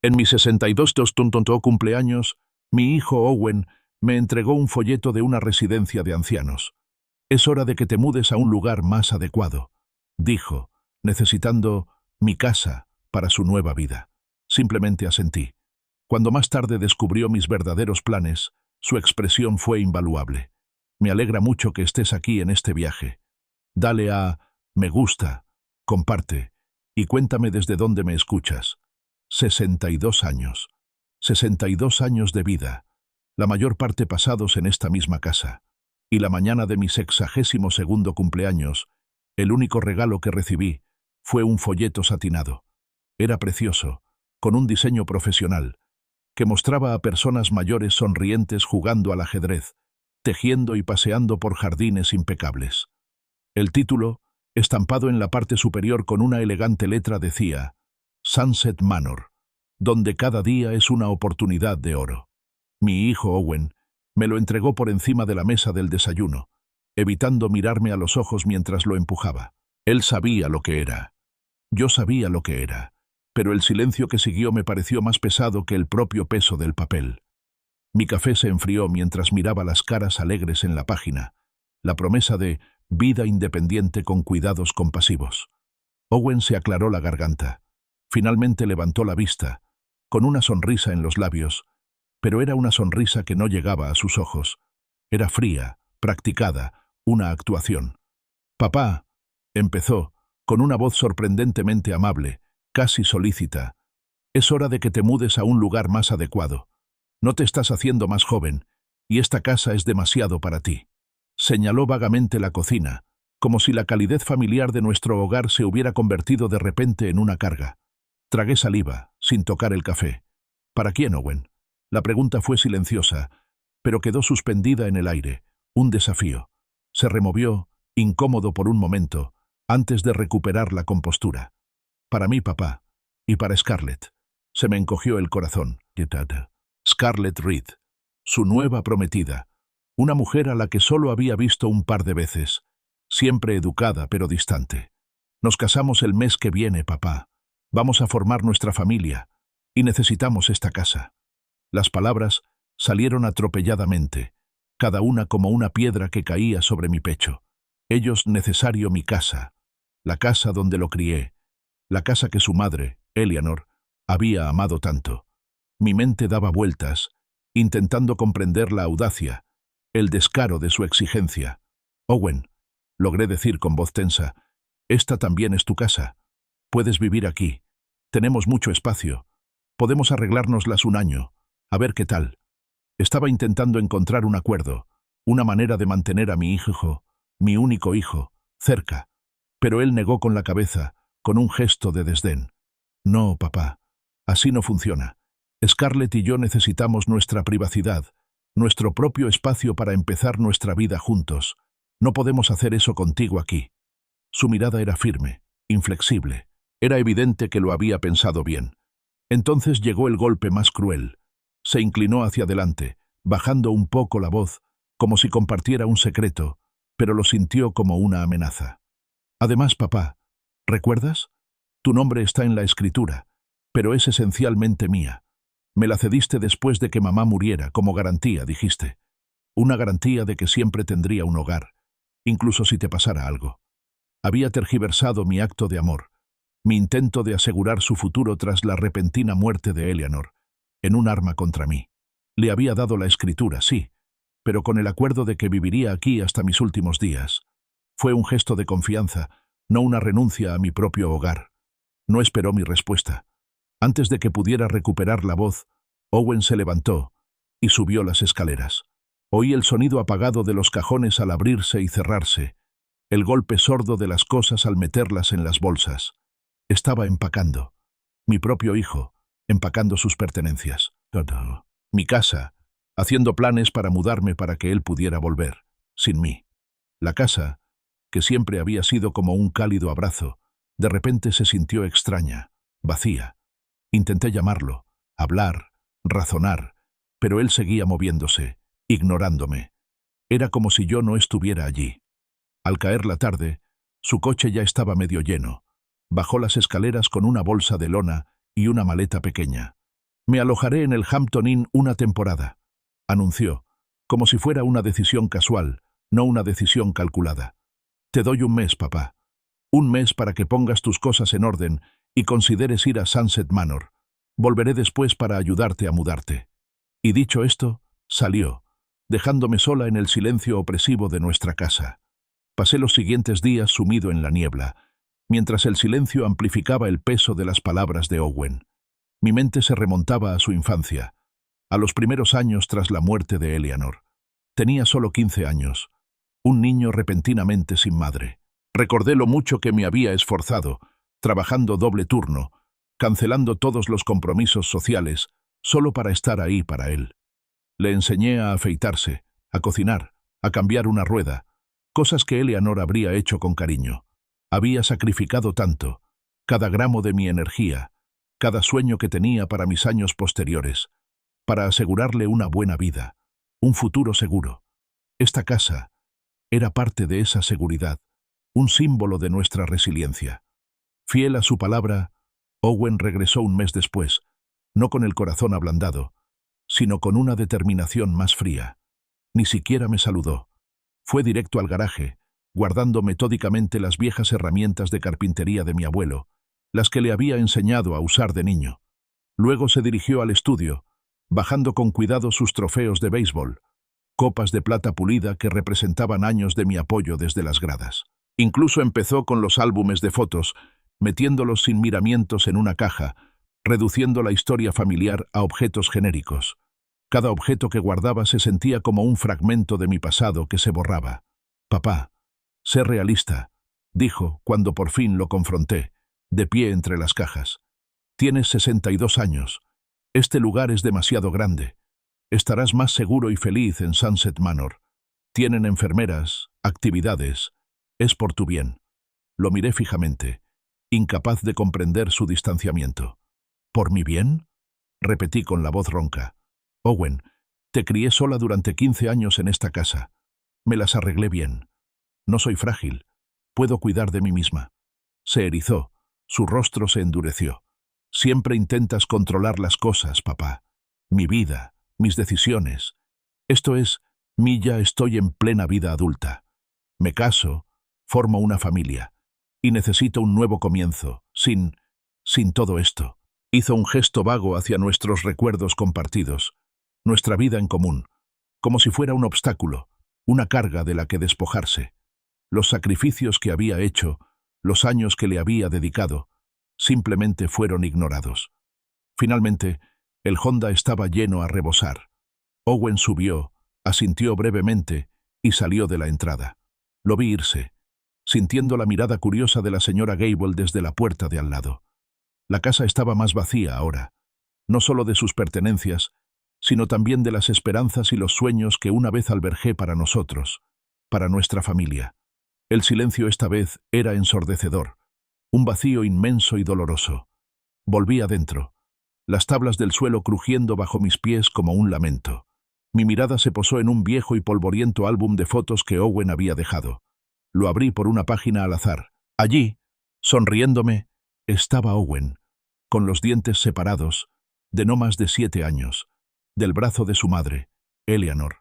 En mi 62 cumpleaños, mi hijo Owen me entregó un folleto de una residencia de ancianos. Es hora de que te mudes a un lugar más adecuado, dijo, necesitando mi casa para su nueva vida. Simplemente asentí. Cuando más tarde descubrió mis verdaderos planes, su expresión fue invaluable. Me alegra mucho que estés aquí en este viaje. Dale a me gusta, comparte y cuéntame desde dónde me escuchas. 62 años. 62 años de vida, la mayor parte pasados en esta misma casa. Y la mañana de mi 62º cumpleaños, el único regalo que recibí fue un folleto satinado. Era precioso, con un diseño profesional, que mostraba a personas mayores sonrientes jugando al ajedrez, tejiendo y paseando por jardines impecables. El título, estampado en la parte superior con una elegante letra, decía Sunset Manor, donde cada día es una oportunidad de oro. Mi hijo Owen me lo entregó por encima de la mesa del desayuno, evitando mirarme a los ojos mientras lo empujaba. Él sabía lo que era. Yo sabía lo que era, pero el silencio que siguió me pareció más pesado que el propio peso del papel. Mi café se enfrió mientras miraba las caras alegres en la página, la promesa de vida independiente con cuidados compasivos. Owen se aclaró la garganta. Finalmente levantó la vista, con una sonrisa en los labios, pero era una sonrisa que no llegaba a sus ojos. Era fría, practicada, una actuación. «Papá», empezó, con una voz sorprendentemente amable, casi solícita, «es hora de que te mudes a un lugar más adecuado. No te estás haciendo más joven, y esta casa es demasiado para ti». Señaló vagamente la cocina, como si la calidez familiar de nuestro hogar se hubiera convertido de repente en una carga. Tragué saliva, sin tocar el café. «¿Para quién, Owen?». La pregunta fue silenciosa, pero quedó suspendida en el aire, un desafío. Se removió, incómodo por un momento, antes de recuperar la compostura. «Para mí, papá, y para Scarlett». Se me encogió el corazón. Scarlett Reed, su nueva prometida, una mujer a la que solo había visto un par de veces, siempre educada pero distante. «Nos casamos el mes que viene, papá. Vamos a formar nuestra familia, y necesitamos esta casa». Las palabras salieron atropelladamente, cada una como una piedra que caía sobre mi pecho. «Ellos necesario mi casa, la casa donde lo crié, la casa que su madre, Eleanor, había amado tanto». Mi mente daba vueltas, intentando comprender la audacia, el descaro de su exigencia. «Owen», logré decir con voz tensa, «esta también es tu casa. Puedes vivir aquí. Tenemos mucho espacio. Podemos arreglárnoslas un año. A ver qué tal». Estaba intentando encontrar un acuerdo, una manera de mantener a mi hijo, mi único hijo, cerca. Pero él negó con la cabeza, con un gesto de desdén. «No, papá. Así no funciona. Scarlett y yo necesitamos nuestra privacidad, nuestro propio espacio para empezar nuestra vida juntos. No podemos hacer eso contigo aquí». Su mirada era firme, inflexible. Era evidente que lo había pensado bien. Entonces llegó el golpe más cruel. Se inclinó hacia adelante, bajando un poco la voz, como si compartiera un secreto, pero lo sintió como una amenaza. «Además, papá, ¿recuerdas? Tu nombre está en la escritura, pero es esencialmente mía. Me la cediste después de que mamá muriera, como garantía, dijiste. Una garantía de que siempre tendría un hogar, incluso si te pasara algo». Había tergiversado mi acto de amor, mi intento de asegurar su futuro tras la repentina muerte de Eleanor, en un arma contra mí. Le había dado la escritura, sí, pero con el acuerdo de que viviría aquí hasta mis últimos días. Fue un gesto de confianza, no una renuncia a mi propio hogar. No esperó mi respuesta. Antes de que pudiera recuperar la voz, Owen se levantó y subió las escaleras. Oí el sonido apagado de los cajones al abrirse y cerrarse, el golpe sordo de las cosas al meterlas en las bolsas. Estaba empacando. Mi propio hijo, empacando sus pertenencias. Mi casa, haciendo planes para mudarme para que él pudiera volver, sin mí. La casa, que siempre había sido como un cálido abrazo, de repente se sintió extraña, vacía. Intenté llamarlo, hablar, razonar, pero él seguía moviéndose, ignorándome. Era como si yo no estuviera allí. Al caer la tarde, su coche ya estaba medio lleno. Bajó las escaleras con una bolsa de lona y una maleta pequeña. Me alojaré en el Hampton Inn una temporada, anunció, como si fuera una decisión casual, no una decisión calculada. Te doy un mes, papá. Un mes para que pongas tus cosas en orden y consideres ir a Sunset Manor. Volveré después para ayudarte a mudarte. Y dicho esto, salió, dejándome sola en el silencio opresivo de nuestra casa. Pasé los siguientes días sumido en la niebla, mientras el silencio amplificaba el peso de las palabras de Owen. Mi mente se remontaba a su infancia, a los primeros años tras la muerte de Eleanor. Tenía solo 15 años, un niño repentinamente sin madre. Recordé lo mucho que me había esforzado, trabajando doble turno, cancelando todos los compromisos sociales, solo para estar ahí para él. Le enseñé a afeitarse, a cocinar, a cambiar una rueda, cosas que Eleanor habría hecho con cariño. Había sacrificado tanto, cada gramo de mi energía, cada sueño que tenía para mis años posteriores, para asegurarle una buena vida, un futuro seguro. Esta casa era parte de esa seguridad, un símbolo de nuestra resiliencia. Fiel a su palabra, Owen regresó un mes después, no con el corazón ablandado, sino con una determinación más fría. Ni siquiera me saludó. Fue directo al garaje, guardando metódicamente las viejas herramientas de carpintería de mi abuelo, las que le había enseñado a usar de niño. Luego se dirigió al estudio, bajando con cuidado sus trofeos de béisbol, copas de plata pulida que representaban años de mi apoyo desde las gradas. Incluso empezó con los álbumes de fotos, metiéndolos sin miramientos en una caja, reduciendo la historia familiar a objetos genéricos. Cada objeto que guardaba se sentía como un fragmento de mi pasado que se borraba. «Papá, sé realista», dijo cuando por fin lo confronté, de pie entre las cajas. «Tienes 62 años. Este lugar es demasiado grande. Estarás más seguro y feliz en Sunset Manor. Tienen enfermeras, actividades. Es por tu bien». Lo miré fijamente, incapaz de comprender su distanciamiento. «¿Por mi bien?», repetí con la voz ronca. «Owen, te crié sola durante 15 años en esta casa. Me las arreglé bien. No soy frágil. Puedo cuidar de mí misma». Se erizó. Su rostro se endureció. «Siempre intentas controlar las cosas, papá. Mi vida, mis decisiones. Esto es, ya estoy en plena vida adulta. Me caso, formo una familia. Y necesito un nuevo comienzo, sin todo esto». Hizo un gesto vago hacia nuestros recuerdos compartidos, nuestra vida en común, como si fuera un obstáculo, una carga de la que despojarse. Los sacrificios que había hecho, los años que le había dedicado, simplemente fueron ignorados. Finalmente, el Honda estaba lleno a rebosar. Owen subió, asintió brevemente y salió de la entrada. Lo vi irse, sintiendo la mirada curiosa de la señora Gable desde la puerta de al lado. La casa estaba más vacía ahora, no solo de sus pertenencias, sino también de las esperanzas y los sueños que una vez albergué para nosotros, para nuestra familia. El silencio esta vez era ensordecedor, un vacío inmenso y doloroso. Volví adentro, las tablas del suelo crujiendo bajo mis pies como un lamento. Mi mirada se posó en un viejo y polvoriento álbum de fotos que Owen había dejado. Lo abrí por una página al azar. Allí, sonriéndome, estaba Owen, con los dientes separados, de no más de 7 años, del brazo de su madre, Eleanor,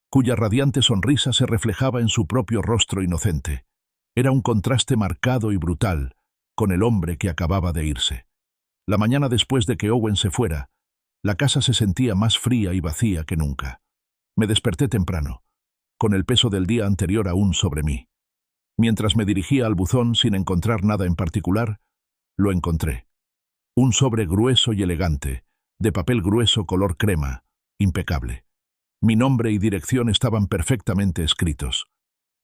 cuya radiante sonrisa se reflejaba en su propio rostro inocente. Era un contraste marcado y brutal con el hombre que acababa de irse. La mañana después de que Owen se fuera, la casa se sentía más fría y vacía que nunca. Me desperté temprano, con el peso del día anterior aún sobre mí. Mientras me dirigía al buzón sin encontrar nada en particular, lo encontré. Un sobre grueso y elegante, de papel grueso color crema, impecable. Mi nombre y dirección estaban perfectamente escritos.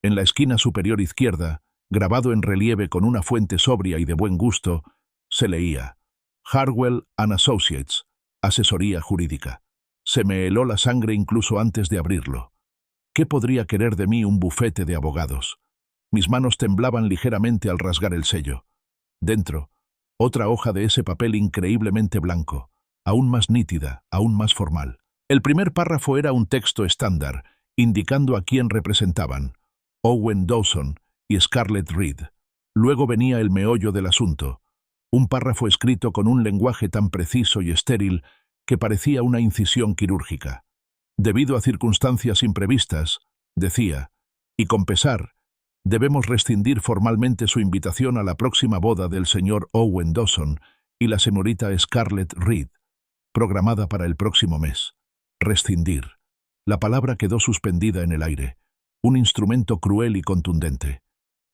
En la esquina superior izquierda, grabado en relieve con una fuente sobria y de buen gusto, se leía: Harwell & Associates, asesoría jurídica. Se me heló la sangre incluso antes de abrirlo. ¿Qué podría querer de mí un bufete de abogados? Mis manos temblaban ligeramente al rasgar el sello. Dentro, otra hoja de ese papel increíblemente blanco, aún más nítida, aún más formal. El primer párrafo era un texto estándar, indicando a quién representaban: Owen Dawson y Scarlett Reed. Luego venía el meollo del asunto, un párrafo escrito con un lenguaje tan preciso y estéril que parecía una incisión quirúrgica. Debido a circunstancias imprevistas, decía, y con pesar, debemos rescindir formalmente su invitación a la próxima boda del señor Owen Dawson y la señorita Scarlett Reed, programada para el próximo mes. Rescindir. La palabra quedó suspendida en el aire, un instrumento cruel y contundente.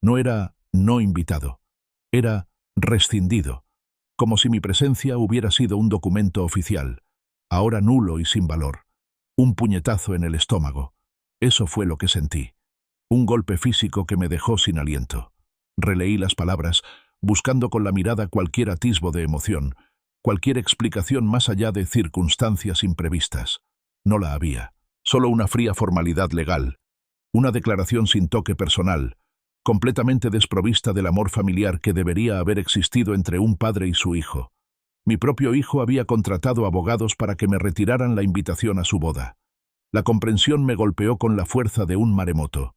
No era no invitado, era rescindido, como si mi presencia hubiera sido un documento oficial, ahora nulo y sin valor. Un puñetazo en el estómago. Eso fue lo que sentí. Un golpe físico que me dejó sin aliento. Releí las palabras, buscando con la mirada cualquier atisbo de emoción, cualquier explicación más allá de circunstancias imprevistas. No la había. Solo una fría formalidad legal. Una declaración sin toque personal, completamente desprovista del amor familiar que debería haber existido entre un padre y su hijo. Mi propio hijo había contratado abogados para que me retiraran la invitación a su boda. La comprensión me golpeó con la fuerza de un maremoto.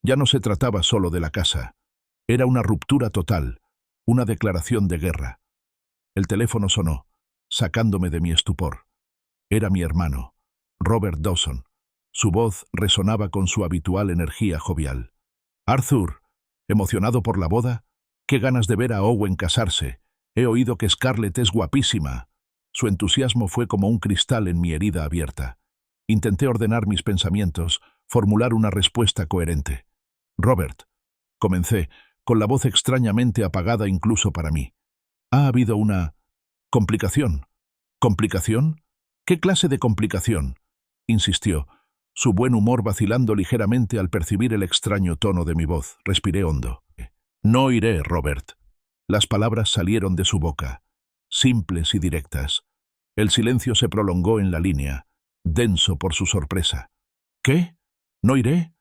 Ya no se trataba solo de la casa. Era una ruptura total, una declaración de guerra. El teléfono sonó, sacándome de mi estupor. Era mi hermano, Robert Dawson. Su voz resonaba con su habitual energía jovial. «Arthur, emocionado por la boda, qué ganas de ver a Owen casarse. He oído que Scarlett es guapísima». Su entusiasmo fue como un cristal en mi herida abierta. Intenté ordenar mis pensamientos, formular una respuesta coherente. «Robert», comencé, con la voz extrañamente apagada incluso para mí. «Ha habido una complicación». «¿Complicación? ¿Qué clase de complicación?», insistió, su buen humor vacilando ligeramente al percibir el extraño tono de mi voz. Respiré hondo. «No iré, Robert». Las palabras salieron de su boca, simples y directas. El silencio se prolongó en la línea, denso por su sorpresa. «¿Qué? ¿No iré?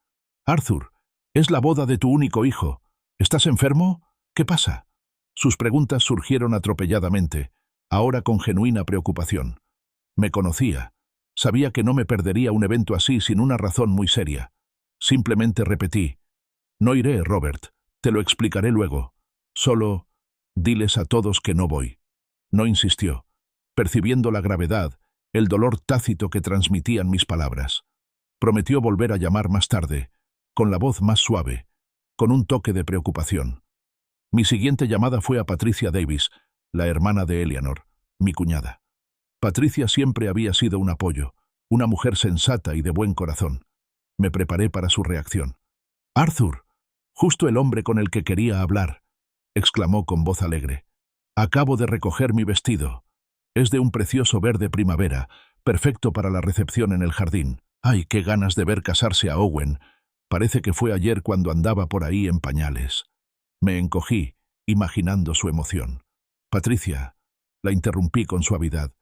Arthur, es la boda de tu único hijo. ¿Estás enfermo? ¿Qué pasa?». Sus preguntas surgieron atropelladamente, ahora con genuina preocupación. Me conocía. Sabía que no me perdería un evento así sin una razón muy seria. Simplemente repetí: «No iré, Robert. Te lo explicaré luego. Solo diles a todos que no voy». No insistió, percibiendo la gravedad, el dolor tácito que transmitían mis palabras. Prometió volver a llamar más tarde, con la voz más suave, con un toque de preocupación. Mi siguiente llamada fue a Patricia Davis, la hermana de Eleanor, mi cuñada. Patricia siempre había sido un apoyo, una mujer sensata y de buen corazón. Me preparé para su reacción. «Arthur, justo el hombre con el que quería hablar», exclamó con voz alegre. «Acabo de recoger mi vestido. Es de un precioso verde primavera, perfecto para la recepción en el jardín. Ay, qué ganas de ver casarse a Owen. Parece que fue ayer cuando andaba por ahí en pañales». Me encogí, imaginando su emoción. «Patricia», la interrumpí con suavidad,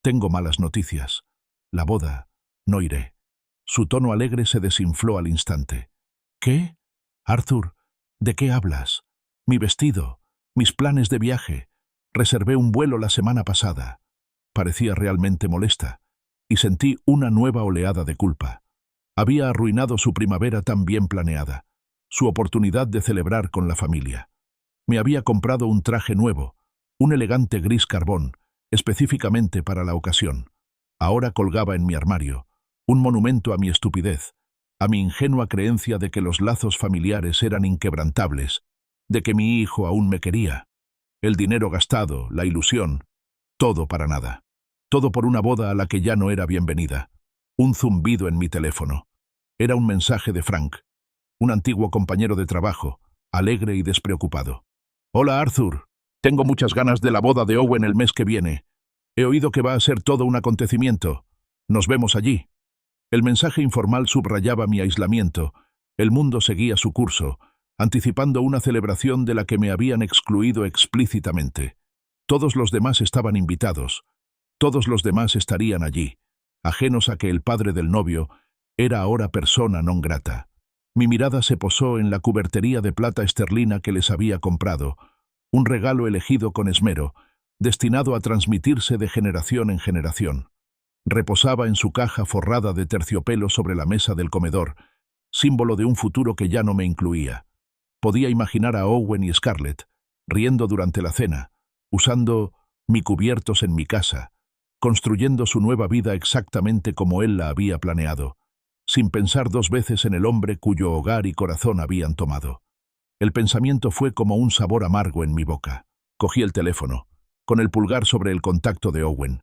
«tengo malas noticias. La boda, no iré». Su tono alegre se desinfló al instante. «¿Qué? Arthur, ¿de qué hablas? Mi vestido, mis planes de viaje. Reservé un vuelo la semana pasada». Parecía realmente molesta, y sentí una nueva oleada de culpa. Había arruinado su primavera tan bien planeada, su oportunidad de celebrar con la familia. Me había comprado un traje nuevo, un elegante gris carbón, específicamente para la ocasión. Ahora colgaba en mi armario, un monumento a mi estupidez, a mi ingenua creencia de que los lazos familiares eran inquebrantables, de que mi hijo aún me quería. El dinero gastado, la ilusión, todo para nada. Todo por una boda a la que ya no era bienvenida. Un zumbido en mi teléfono. Era un mensaje de Frank, un antiguo compañero de trabajo, alegre y despreocupado. «Hola, Arthur. Tengo muchas ganas de la boda de Owen el mes que viene. He oído que va a ser todo un acontecimiento. Nos vemos allí». El mensaje informal subrayaba mi aislamiento. El mundo seguía su curso, anticipando una celebración de la que me habían excluido explícitamente. Todos los demás estaban invitados. Todos los demás estarían allí, ajenos a que el padre del novio era ahora persona non grata. Mi mirada se posó en la cubertería de plata esterlina que les había comprado, un regalo elegido con esmero, destinado a transmitirse de generación en generación. Reposaba en su caja forrada de terciopelo sobre la mesa del comedor, símbolo de un futuro que ya no me incluía. Podía imaginar a Owen y Scarlett, riendo durante la cena, usando mi cubiertos en mi casa, construyendo su nueva vida exactamente como él la había planeado, sin pensar dos veces en el hombre cuyo hogar y corazón habían tomado. El pensamiento fue como un sabor amargo en mi boca. Cogí el teléfono, con el pulgar sobre el contacto de Owen.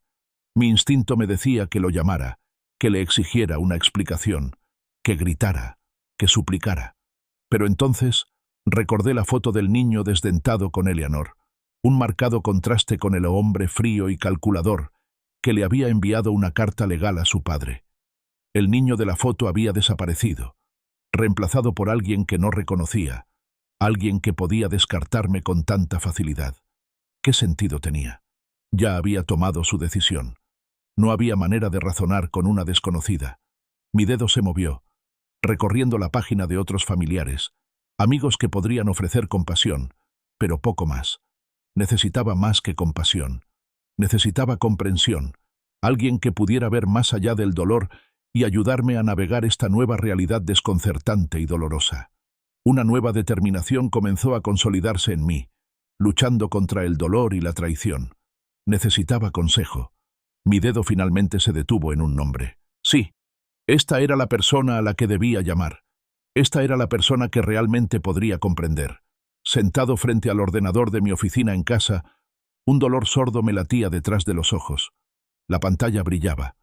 Mi instinto me decía que lo llamara, que le exigiera una explicación, que gritara, que suplicara. Pero entonces recordé la foto del niño desdentado con Eleanor, un marcado contraste con el hombre frío y calculador que le había enviado una carta legal a su padre. El niño de la foto había desaparecido, reemplazado por alguien que no reconocía, alguien que podía descartarme con tanta facilidad. ¿Qué sentido tenía? Ya había tomado su decisión. No había manera de razonar con una desconocida. Mi dedo se movió, recorriendo la página de otros familiares, amigos que podrían ofrecer compasión, pero poco más. Necesitaba más que compasión. Necesitaba comprensión, alguien que pudiera ver más allá del dolor y ayudarme a navegar esta nueva realidad desconcertante y dolorosa. Una nueva determinación comenzó a consolidarse en mí, luchando contra el dolor y la traición. Necesitaba consejo. Mi dedo finalmente se detuvo en un nombre. Sí, esta era la persona a la que debía llamar. Esta era la persona que realmente podría comprender. Sentado frente al ordenador de mi oficina en casa, un dolor sordo me latía detrás de los ojos. La pantalla brillaba.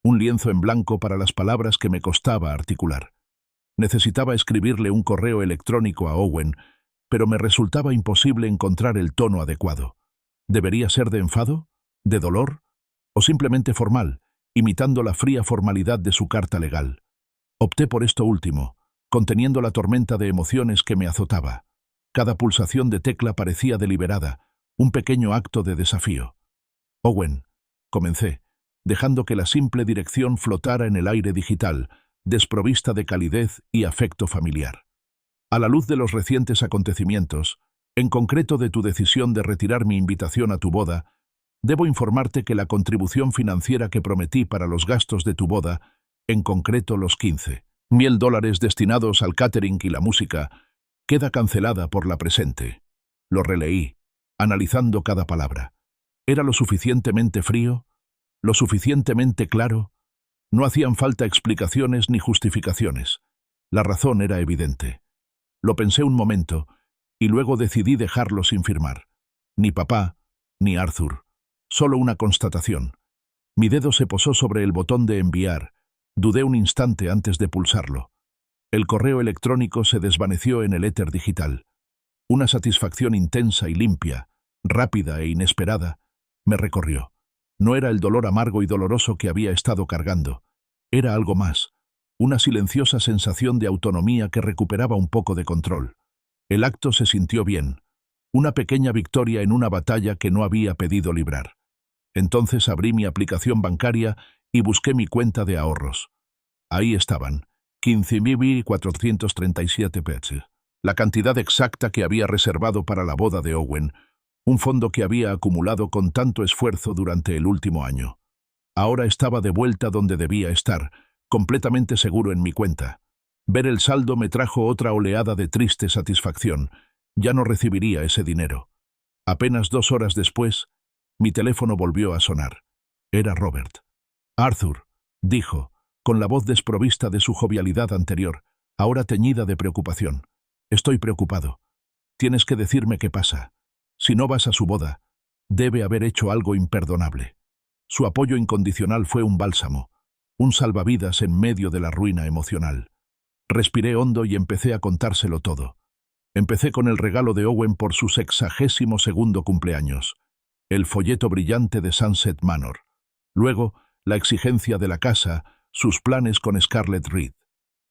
Un lienzo en blanco para las palabras que me costaba articular. Necesitaba escribirle un correo electrónico a Owen, pero me resultaba imposible encontrar el tono adecuado. ¿Debería ser de enfado? ¿De dolor? ¿O simplemente formal, imitando la fría formalidad de su carta legal? Opté por esto último, conteniendo la tormenta de emociones que me azotaba. Cada pulsación de tecla parecía deliberada, un pequeño acto de desafío. Owen, comencé, dejando que la simple dirección flotara en el aire digital, desprovista de calidez y afecto familiar. A la luz de los recientes acontecimientos, en concreto de tu decisión de retirar mi invitación a tu boda, debo informarte que la contribución financiera que prometí para los gastos de tu boda, en concreto los $15,000 destinados al catering y la música, queda cancelada por la presente. Lo releí, analizando cada palabra. ¿Era lo suficientemente frío? ¿Lo suficientemente claro? No hacían falta explicaciones ni justificaciones. La razón era evidente. Lo pensé un momento, y luego decidí dejarlo sin firmar. Ni papá, ni Arthur. Solo una constatación. Mi dedo se posó sobre el botón de enviar. Dudé un instante antes de pulsarlo. El correo electrónico se desvaneció en el éter digital. Una satisfacción intensa y limpia, rápida e inesperada, me recorrió. No era el dolor amargo y doloroso que había estado cargando. Era algo más, una silenciosa sensación de autonomía que recuperaba un poco de control. El acto se sintió bien, una pequeña victoria en una batalla que no había pedido librar. Entonces abrí mi aplicación bancaria y busqué mi cuenta de ahorros. Ahí estaban, 15.437 pesos, la cantidad exacta que había reservado para la boda de Owen, un fondo que había acumulado con tanto esfuerzo durante el último año. Ahora estaba de vuelta donde debía estar, completamente seguro en mi cuenta. Ver el saldo me trajo otra oleada de triste satisfacción. Ya no recibiría ese dinero. Apenas 2 horas después, mi teléfono volvió a sonar. Era Robert. Arthur, dijo, con la voz desprovista de su jovialidad anterior, ahora teñida de preocupación. Estoy preocupado. Tienes que decirme qué pasa. Si no vas a su boda, debe haber hecho algo imperdonable. Su apoyo incondicional fue un bálsamo, un salvavidas en medio de la ruina emocional. Respiré hondo y empecé a contárselo todo. Empecé con el regalo de Owen por su 62º cumpleaños, el folleto brillante de Sunset Manor. Luego, la exigencia de la casa, sus planes con Scarlett Reed.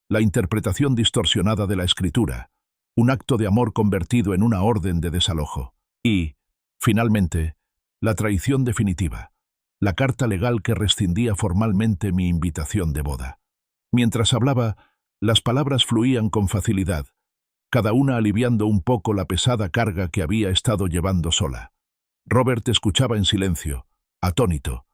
La interpretación distorsionada de la escritura, un acto de amor convertido en una orden de desalojo. Y, finalmente, la traición definitiva, la carta legal que rescindía formalmente mi invitación de boda. Mientras hablaba, las palabras fluían con facilidad, cada una aliviando un poco la pesada carga que había estado llevando sola. Robert escuchaba en silencio, atónito,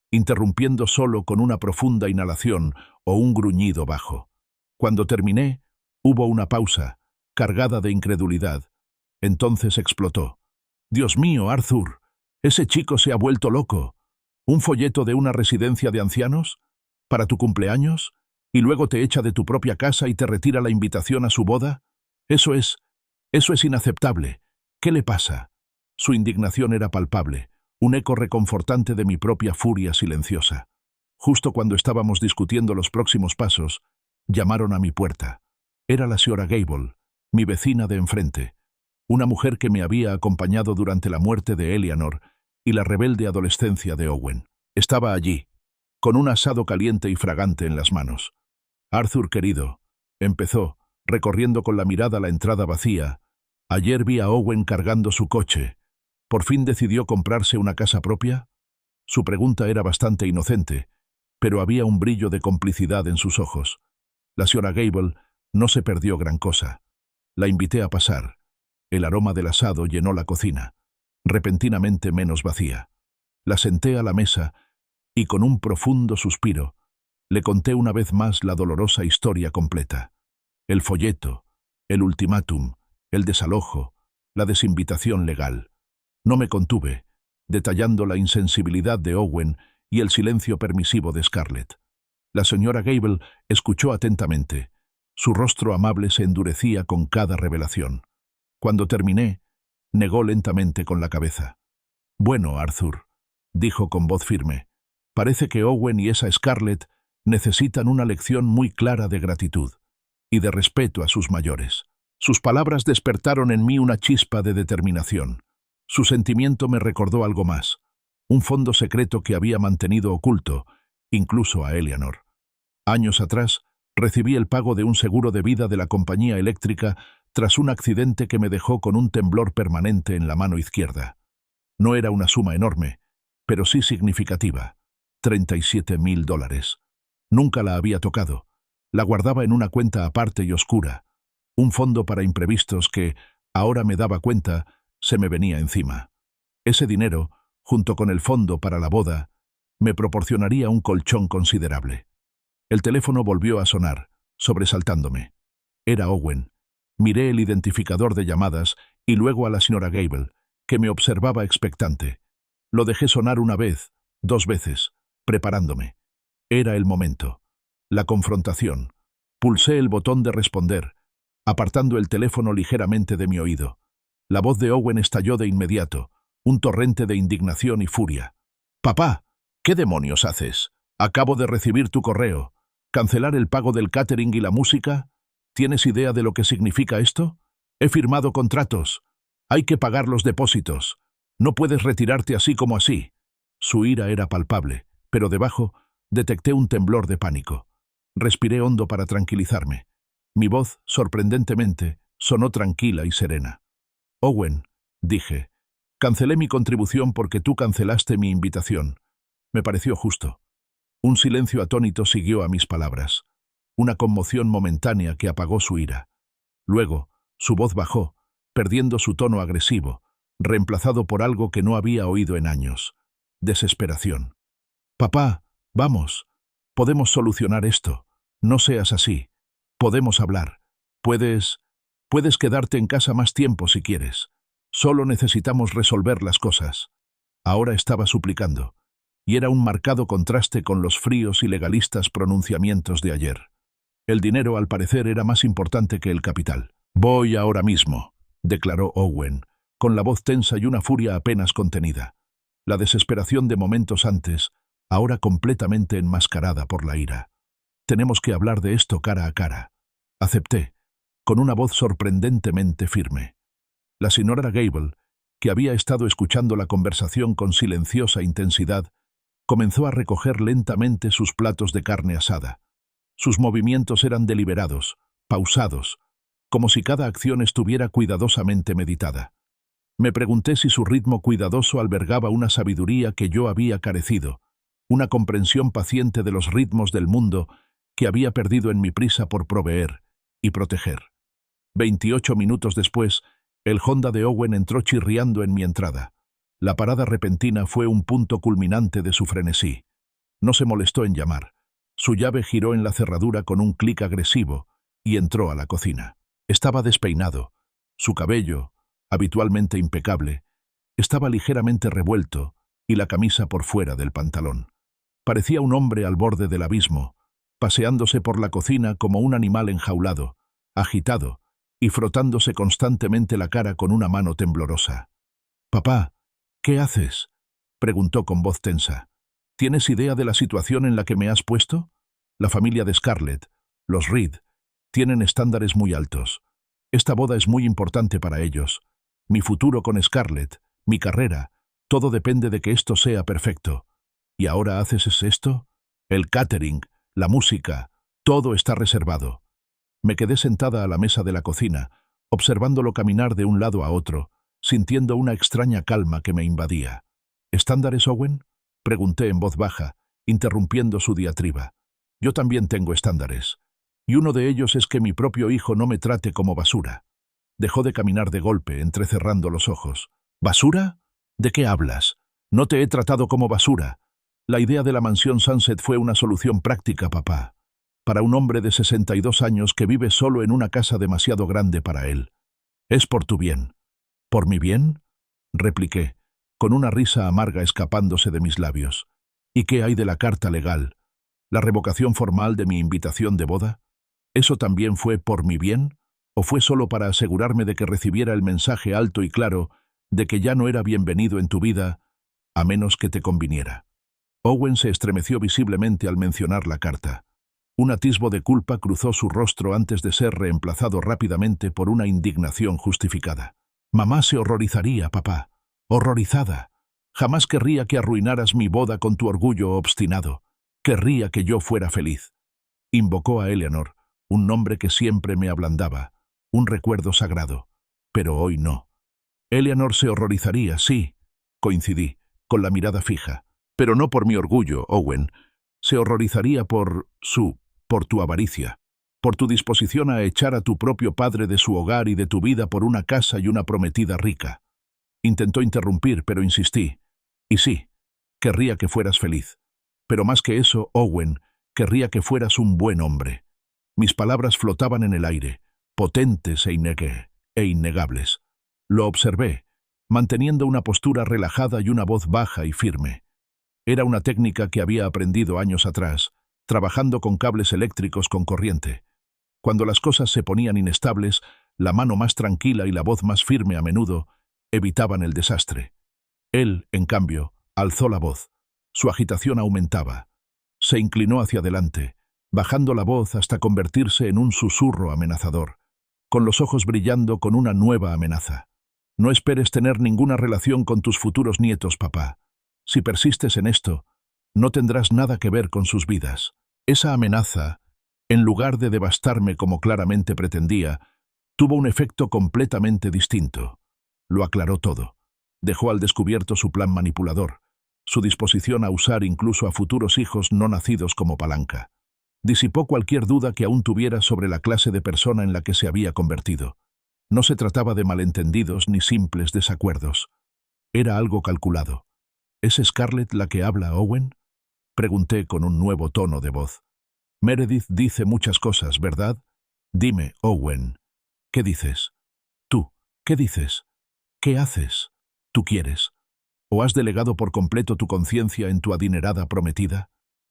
interrumpiendo solo con una profunda inhalación o un gruñido bajo. Cuando terminé, hubo una pausa, cargada de incredulidad. Entonces explotó. «Dios mío, Arthur, ese chico se ha vuelto loco». ¿Un folleto de una residencia de ancianos? ¿Para tu cumpleaños? ¿Y luego te echa de tu propia casa y te retira la invitación a su boda? Eso es inaceptable. ¿Qué le pasa? Su indignación era palpable, un eco reconfortante de mi propia furia silenciosa. Justo cuando estábamos discutiendo los próximos pasos, llamaron a mi puerta. Era la señora Gable, mi vecina de enfrente, una mujer que me había acompañado durante la muerte de Eleanor y la rebelde adolescencia de Owen. Estaba allí, con un asado caliente y fragante en las manos. Arthur, querido, empezó, recorriendo con la mirada la entrada vacía. Ayer vi a Owen cargando su coche. ¿Por fin decidió comprarse una casa propia? Su pregunta era bastante inocente, pero había un brillo de complicidad en sus ojos. La señora Gable no se perdió gran cosa. La invité a pasar. El aroma del asado llenó la cocina, repentinamente menos vacía. La senté a la mesa y, con un profundo suspiro, le conté una vez más la dolorosa historia completa. El folleto, el ultimátum, el desalojo, la desinvitación legal. No me contuve, detallando la insensibilidad de Owen y el silencio permisivo de Scarlett. La señora Gable escuchó atentamente. Su rostro amable se endurecía con cada revelación. Cuando terminé, negó lentamente con la cabeza. «Bueno, Arthur», dijo con voz firme, «parece que Owen y esa Scarlett necesitan una lección muy clara de gratitud y de respeto a sus mayores». Sus palabras despertaron en mí una chispa de determinación. Su sentimiento me recordó algo más, un fondo secreto que había mantenido oculto, incluso a Eleanor. Años atrás, recibí el pago de un seguro de vida de la compañía eléctrica tras un accidente que me dejó con un temblor permanente en la mano izquierda. No era una suma enorme, pero sí significativa. $37,000. Nunca la había tocado. La guardaba en una cuenta aparte y oscura, un fondo para imprevistos que, ahora me daba cuenta, se me venía encima. Ese dinero, junto con el fondo para la boda, me proporcionaría un colchón considerable. El teléfono volvió a sonar, sobresaltándome. Era Owen. Miré el identificador de llamadas y luego a la señora Gable, que me observaba expectante. Lo dejé sonar una vez, 2 veces, preparándome. Era el momento. La confrontación. Pulsé el botón de responder, apartando el teléfono ligeramente de mi oído. La voz de Owen estalló de inmediato, un torrente de indignación y furia. «Papá, ¿qué demonios haces? Acabo de recibir tu correo. ¿Cancelar el pago del catering y la música? ¿Tienes idea de lo que significa esto? He firmado contratos. Hay que pagar los depósitos. No puedes retirarte así como así». Su ira era palpable, pero debajo detecté un temblor de pánico. Respiré hondo para tranquilizarme. Mi voz, sorprendentemente, sonó tranquila y serena. «Owen», dije, «cancelé mi contribución porque tú cancelaste mi invitación. Me pareció justo». Un silencio atónito siguió a mis palabras, una conmoción momentánea que apagó su ira. Luego, su voz bajó, perdiendo su tono agresivo, reemplazado por algo que no había oído en años: desesperación. «Papá, vamos. Podemos solucionar esto. No seas así. Podemos hablar. Puedes quedarte en casa más tiempo si quieres. Solo necesitamos resolver las cosas». Ahora estaba suplicando, y era un marcado contraste con los fríos y legalistas pronunciamientos de ayer. El dinero, al parecer, era más importante que el capital. «Voy ahora mismo», declaró Owen, con la voz tensa y una furia apenas contenida. La desesperación de momentos antes, ahora completamente enmascarada por la ira. «Tenemos que hablar de esto cara a cara», acepté, con una voz sorprendentemente firme. La señora Gable, que había estado escuchando la conversación con silenciosa intensidad, comenzó a recoger lentamente sus platos de carne asada. Sus movimientos eran deliberados, pausados, como si cada acción estuviera cuidadosamente meditada. Me pregunté si su ritmo cuidadoso albergaba una sabiduría que yo había carecido, una comprensión paciente de los ritmos del mundo que había perdido en mi prisa por proveer y proteger. 28 minutos después, el Honda de Owen entró chirriando en mi entrada. La parada repentina fue un punto culminante de su frenesí. No se molestó en llamar. Su llave giró en la cerradura con un clic agresivo y entró a la cocina. Estaba despeinado. Su cabello, habitualmente impecable, estaba ligeramente revuelto y la camisa por fuera del pantalón. Parecía un hombre al borde del abismo, paseándose por la cocina como un animal enjaulado, agitado y frotándose constantemente la cara con una mano temblorosa. «Papá, ¿qué haces?», preguntó con voz tensa. «¿Tienes idea de la situación en la que me has puesto? La familia de Scarlett, los Reed, tienen estándares muy altos. Esta boda es muy importante para ellos. Mi futuro con Scarlett, mi carrera, todo depende de que esto sea perfecto. ¿Y ahora haces esto? El catering, la música, todo está reservado». Me quedé sentada a la mesa de la cocina, observándolo caminar de un lado a otro, sintiendo una extraña calma que me invadía. «¿Estándares, Owen?», pregunté en voz baja, interrumpiendo su diatriba. «Yo también tengo estándares. Y uno de ellos es que mi propio hijo no me trate como basura». Dejó de caminar de golpe, entrecerrando los ojos. «¿Basura? ¿De qué hablas? No te he tratado como basura. La idea de la mansión Sunset fue una solución práctica, papá. Para un hombre de 62 años que vive solo en una casa demasiado grande para él. Es por tu bien». «¿Por mi bien?», repliqué, con una risa amarga escapándose de mis labios. «¿Y qué hay de la carta legal? ¿La revocación formal de mi invitación de boda? ¿Eso también fue por mi bien? ¿O fue solo para asegurarme de que recibiera el mensaje alto y claro de que ya no era bienvenido en tu vida, a menos que te conviniera?» Owen se estremeció visiblemente al mencionar la carta. Un atisbo de culpa cruzó su rostro antes de ser reemplazado rápidamente por una indignación justificada. «Mamá se horrorizaría, papá. Horrorizada. Jamás querría que arruinaras mi boda con tu orgullo obstinado. Querría que yo fuera feliz». Invocó a Eleanor, un nombre que siempre me ablandaba, un recuerdo sagrado. Pero hoy no. «Eleanor se horrorizaría, sí», coincidí, con la mirada fija. «Pero no por mi orgullo, Owen. Se horrorizaría por tu avaricia, por tu disposición a echar a tu propio padre de su hogar y de tu vida por una casa y una prometida rica». Intentó interrumpir, pero insistí. «Y sí, querría que fueras feliz. Pero más que eso, Owen, querría que fueras un buen hombre». Mis palabras flotaban en el aire, potentes e innegables. Lo observé, manteniendo una postura relajada y una voz baja y firme. Era una técnica que había aprendido años atrás, trabajando con cables eléctricos con corriente. Cuando las cosas se ponían inestables, la mano más tranquila y la voz más firme a menudo evitaban el desastre. Él, en cambio, alzó la voz. Su agitación aumentaba. Se inclinó hacia adelante, bajando la voz hasta convertirse en un susurro amenazador, con los ojos brillando con una nueva amenaza. «No esperes tener ninguna relación con tus futuros nietos, papá. Si persistes en esto, no tendrás nada que ver con sus vidas». Esa amenaza, en lugar de devastarme como claramente pretendía, tuvo un efecto completamente distinto. Lo aclaró todo. Dejó al descubierto su plan manipulador, su disposición a usar incluso a futuros hijos no nacidos como palanca. Disipó cualquier duda que aún tuviera sobre la clase de persona en la que se había convertido. No se trataba de malentendidos ni simples desacuerdos. Era algo calculado. ¿Es Scarlett la que habla, Owen?, pregunté con un nuevo tono de voz. «Meredith dice muchas cosas, ¿verdad? Dime, Owen, ¿qué dices? Tú, ¿qué dices? ¿Qué haces? ¿Tú quieres? ¿O has delegado por completo tu conciencia en tu adinerada prometida?».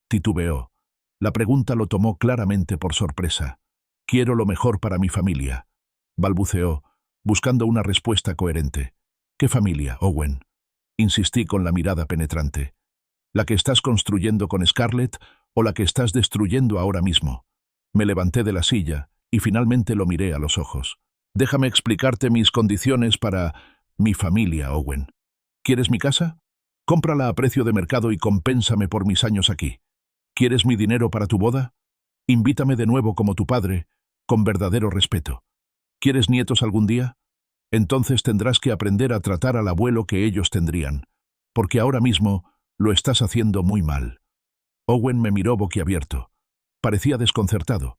Titubeó. La pregunta lo tomó claramente por sorpresa. «Quiero lo mejor para mi familia», balbuceó, buscando una respuesta coherente. «¿Qué familia, Owen?», insistí con la mirada penetrante. «¿La que estás construyendo con Scarlett o la que estás destruyendo ahora mismo?». Me levanté de la silla y finalmente lo miré a los ojos. «Déjame explicarte mis condiciones para mi familia, Owen. ¿Quieres mi casa? Cómprala a precio de mercado y compénsame por mis años aquí. ¿Quieres mi dinero para tu boda? Invítame de nuevo como tu padre, con verdadero respeto. ¿Quieres nietos algún día? Entonces tendrás que aprender a tratar al abuelo que ellos tendrían, porque ahora mismo lo estás haciendo muy mal». Owen me miró boquiabierto. Parecía desconcertado,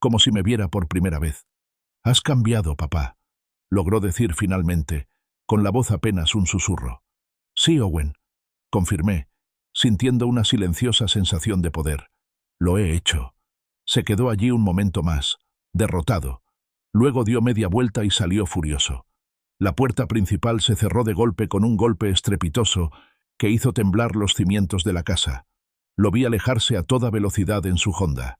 como si me viera por primera vez. «Has cambiado, papá», logró decir finalmente, con la voz apenas un susurro. «Sí, Owen», confirmé, sintiendo una silenciosa sensación de poder. «Lo he hecho». Se quedó allí un momento más, derrotado. Luego dio media vuelta y salió furioso. La puerta principal se cerró de golpe con un golpe estrepitoso que hizo temblar los cimientos de la casa. Lo vi alejarse a toda velocidad en su Honda.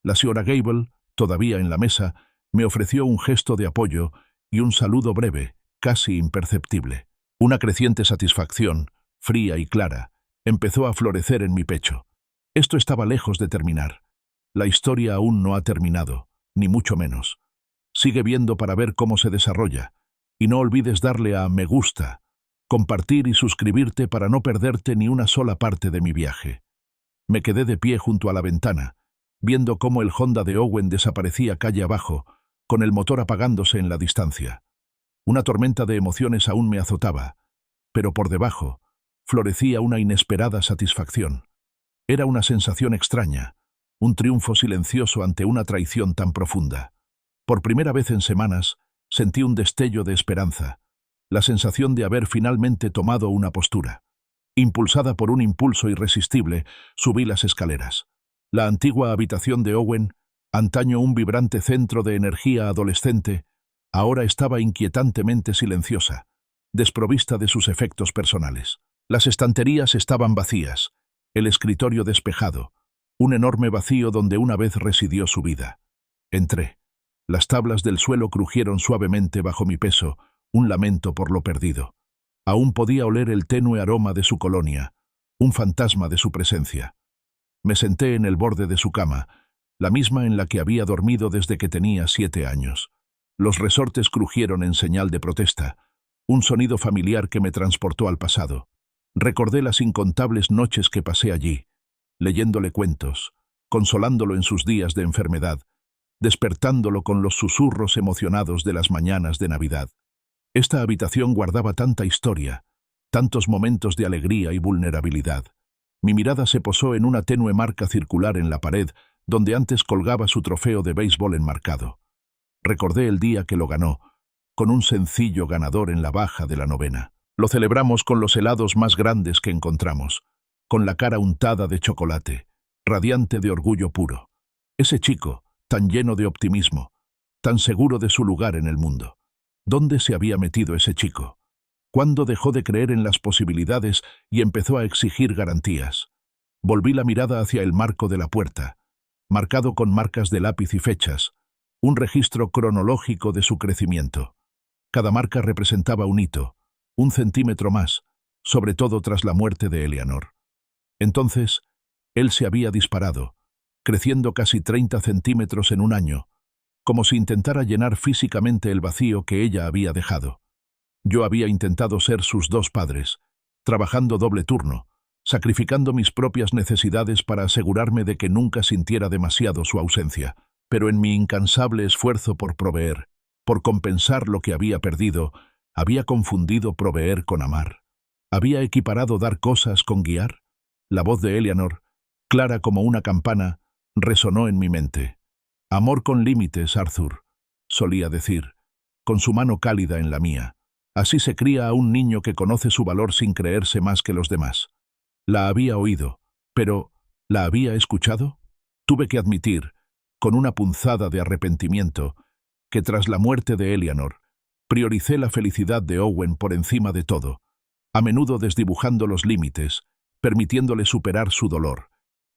La señora Gable, todavía en la mesa, me ofreció un gesto de apoyo y un saludo breve, casi imperceptible. Una creciente satisfacción, fría y clara, empezó a florecer en mi pecho. Esto estaba lejos de terminar. La historia aún no ha terminado, ni mucho menos. Sigue viendo para ver cómo se desarrolla, y no olvides darle a me gusta, compartir y suscribirte para no perderte ni una sola parte de mi viaje. Me quedé de pie junto a la ventana, viendo cómo el Honda de Owen desaparecía calle abajo, con el motor apagándose en la distancia. Una tormenta de emociones aún me azotaba, pero por debajo florecía una inesperada satisfacción. Era una sensación extraña, un triunfo silencioso ante una traición tan profunda. Por primera vez en semanas, sentí un destello de esperanza, la sensación de haber finalmente tomado una postura. Impulsada por un impulso irresistible, subí las escaleras. La antigua habitación de Owen, antaño un vibrante centro de energía adolescente, ahora estaba inquietantemente silenciosa, desprovista de sus efectos personales. Las estanterías estaban vacías, el escritorio despejado, un enorme vacío donde una vez residió su vida. Entré. Las tablas del suelo crujieron suavemente bajo mi peso, un lamento por lo perdido. Aún podía oler el tenue aroma de su colonia, un fantasma de su presencia. Me senté en el borde de su cama, la misma en la que había dormido desde que tenía 7 años. Los resortes crujieron en señal de protesta, un sonido familiar que me transportó al pasado. Recordé las incontables noches que pasé allí, leyéndole cuentos, consolándolo en sus días de enfermedad, despertándolo con los susurros emocionados de las mañanas de Navidad. Esta habitación guardaba tanta historia, tantos momentos de alegría y vulnerabilidad. Mi mirada se posó en una tenue marca circular en la pared, donde antes colgaba su trofeo de béisbol enmarcado. Recordé el día que lo ganó, con un sencillo ganador en la baja de la 9ª. Lo celebramos con los helados más grandes que encontramos, con la cara untada de chocolate, radiante de orgullo puro. Ese chico, tan lleno de optimismo, tan seguro de su lugar en el mundo. ¿Dónde se había metido ese chico? ¿Cuándo dejó de creer en las posibilidades y empezó a exigir garantías? Volví la mirada hacia el marco de la puerta, marcado con marcas de lápiz y fechas, un registro cronológico de su crecimiento. Cada marca representaba un hito, un centímetro más, sobre todo tras la muerte de Eleanor. Entonces, él se había disparado, creciendo casi 30 centímetros en un año, como si intentara llenar físicamente el vacío que ella había dejado. Yo había intentado ser sus 2 padres, trabajando doble turno, sacrificando mis propias necesidades para asegurarme de que nunca sintiera demasiado su ausencia, pero en mi incansable esfuerzo por proveer, por compensar lo que había perdido, había confundido proveer con amar. Había equiparado dar cosas con guiar. La voz de Eleanor, clara como una campana, resonó en mi mente. Amor con límites, Arthur, solía decir, con su mano cálida en la mía. Así se cría a un niño que conoce su valor sin creerse más que los demás. La había oído, pero ¿la había escuchado? Tuve que admitir, con una punzada de arrepentimiento, que tras la muerte de Eleanor, prioricé la felicidad de Owen por encima de todo, a menudo desdibujando los límites, permitiéndole superar su dolor,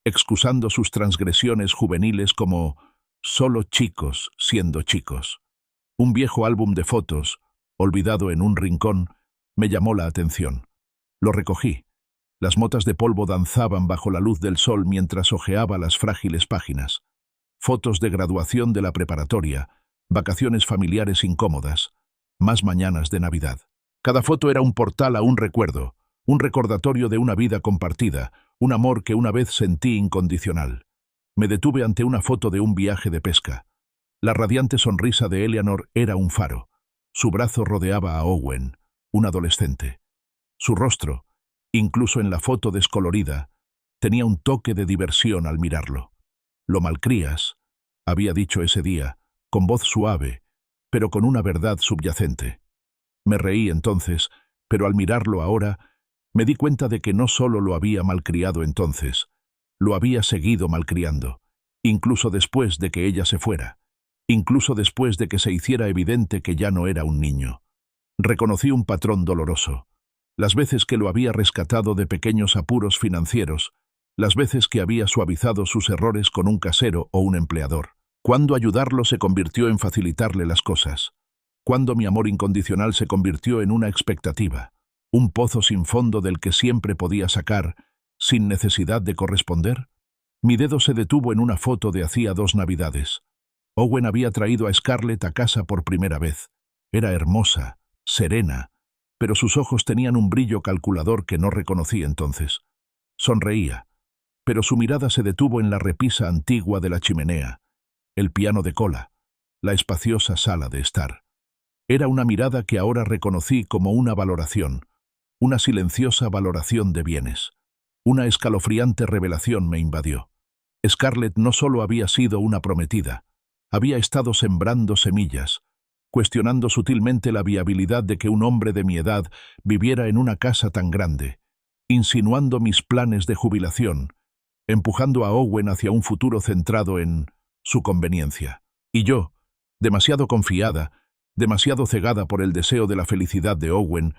excusando sus transgresiones juveniles como solo chicos siendo chicos. Un viejo álbum de fotos, olvidado en un rincón, me llamó la atención. Lo recogí. Las motas de polvo danzaban bajo la luz del sol mientras hojeaba las frágiles páginas. Fotos de graduación de la preparatoria, vacaciones familiares incómodas, más mañanas de Navidad. Cada foto era un portal a un recuerdo, un recordatorio de una vida compartida, un amor que una vez sentí incondicional. Me detuve ante una foto de un viaje de pesca. La radiante sonrisa de Eleanor era un faro. Su brazo rodeaba a Owen, un adolescente. Su rostro, incluso en la foto descolorida, tenía un toque de diversión al mirarlo. «Lo malcrías», había dicho ese día, con voz suave, pero con una verdad subyacente. Me reí entonces, pero al mirarlo ahora, me di cuenta de que no solo lo había malcriado entonces, lo había seguido malcriando, incluso después de que ella se fuera, incluso después de que se hiciera evidente que ya no era un niño. Reconocí un patrón doloroso. Las veces que lo había rescatado de pequeños apuros financieros, las veces que había suavizado sus errores con un casero o un empleador. Cuando ayudarlo se convirtió en facilitarle las cosas. Cuando mi amor incondicional se convirtió en una expectativa, un pozo sin fondo del que siempre podía sacar, sin necesidad de corresponder. Mi dedo se detuvo en una foto de hacía 2 navidades. Owen había traído a Scarlett a casa por primera vez. Era hermosa, serena, pero sus ojos tenían un brillo calculador que no reconocí entonces. Sonreía, pero su mirada se detuvo en la repisa antigua de la chimenea, el piano de cola, la espaciosa sala de estar. Era una mirada que ahora reconocí como una valoración, una silenciosa valoración de bienes. Una escalofriante revelación me invadió. Scarlett no solo había sido una prometida, había estado sembrando semillas, cuestionando sutilmente la viabilidad de que un hombre de mi edad viviera en una casa tan grande, insinuando mis planes de jubilación, empujando a Owen hacia un futuro centrado en su conveniencia. Y yo, demasiado confiada, demasiado cegada por el deseo de la felicidad de Owen,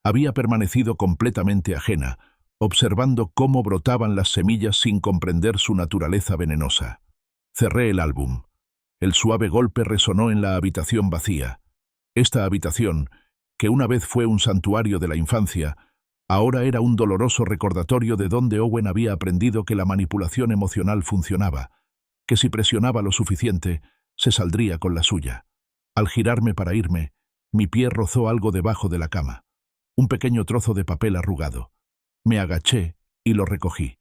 había permanecido completamente ajena, observando cómo brotaban las semillas sin comprender su naturaleza venenosa. Cerré el álbum. El suave golpe resonó en la habitación vacía. Esta habitación, que una vez fue un santuario de la infancia, ahora era un doloroso recordatorio de dónde Owen había aprendido que la manipulación emocional funcionaba, que si presionaba lo suficiente, se saldría con la suya. Al girarme para irme, mi pie rozó algo debajo de la cama, un pequeño trozo de papel arrugado. Me agaché y lo recogí.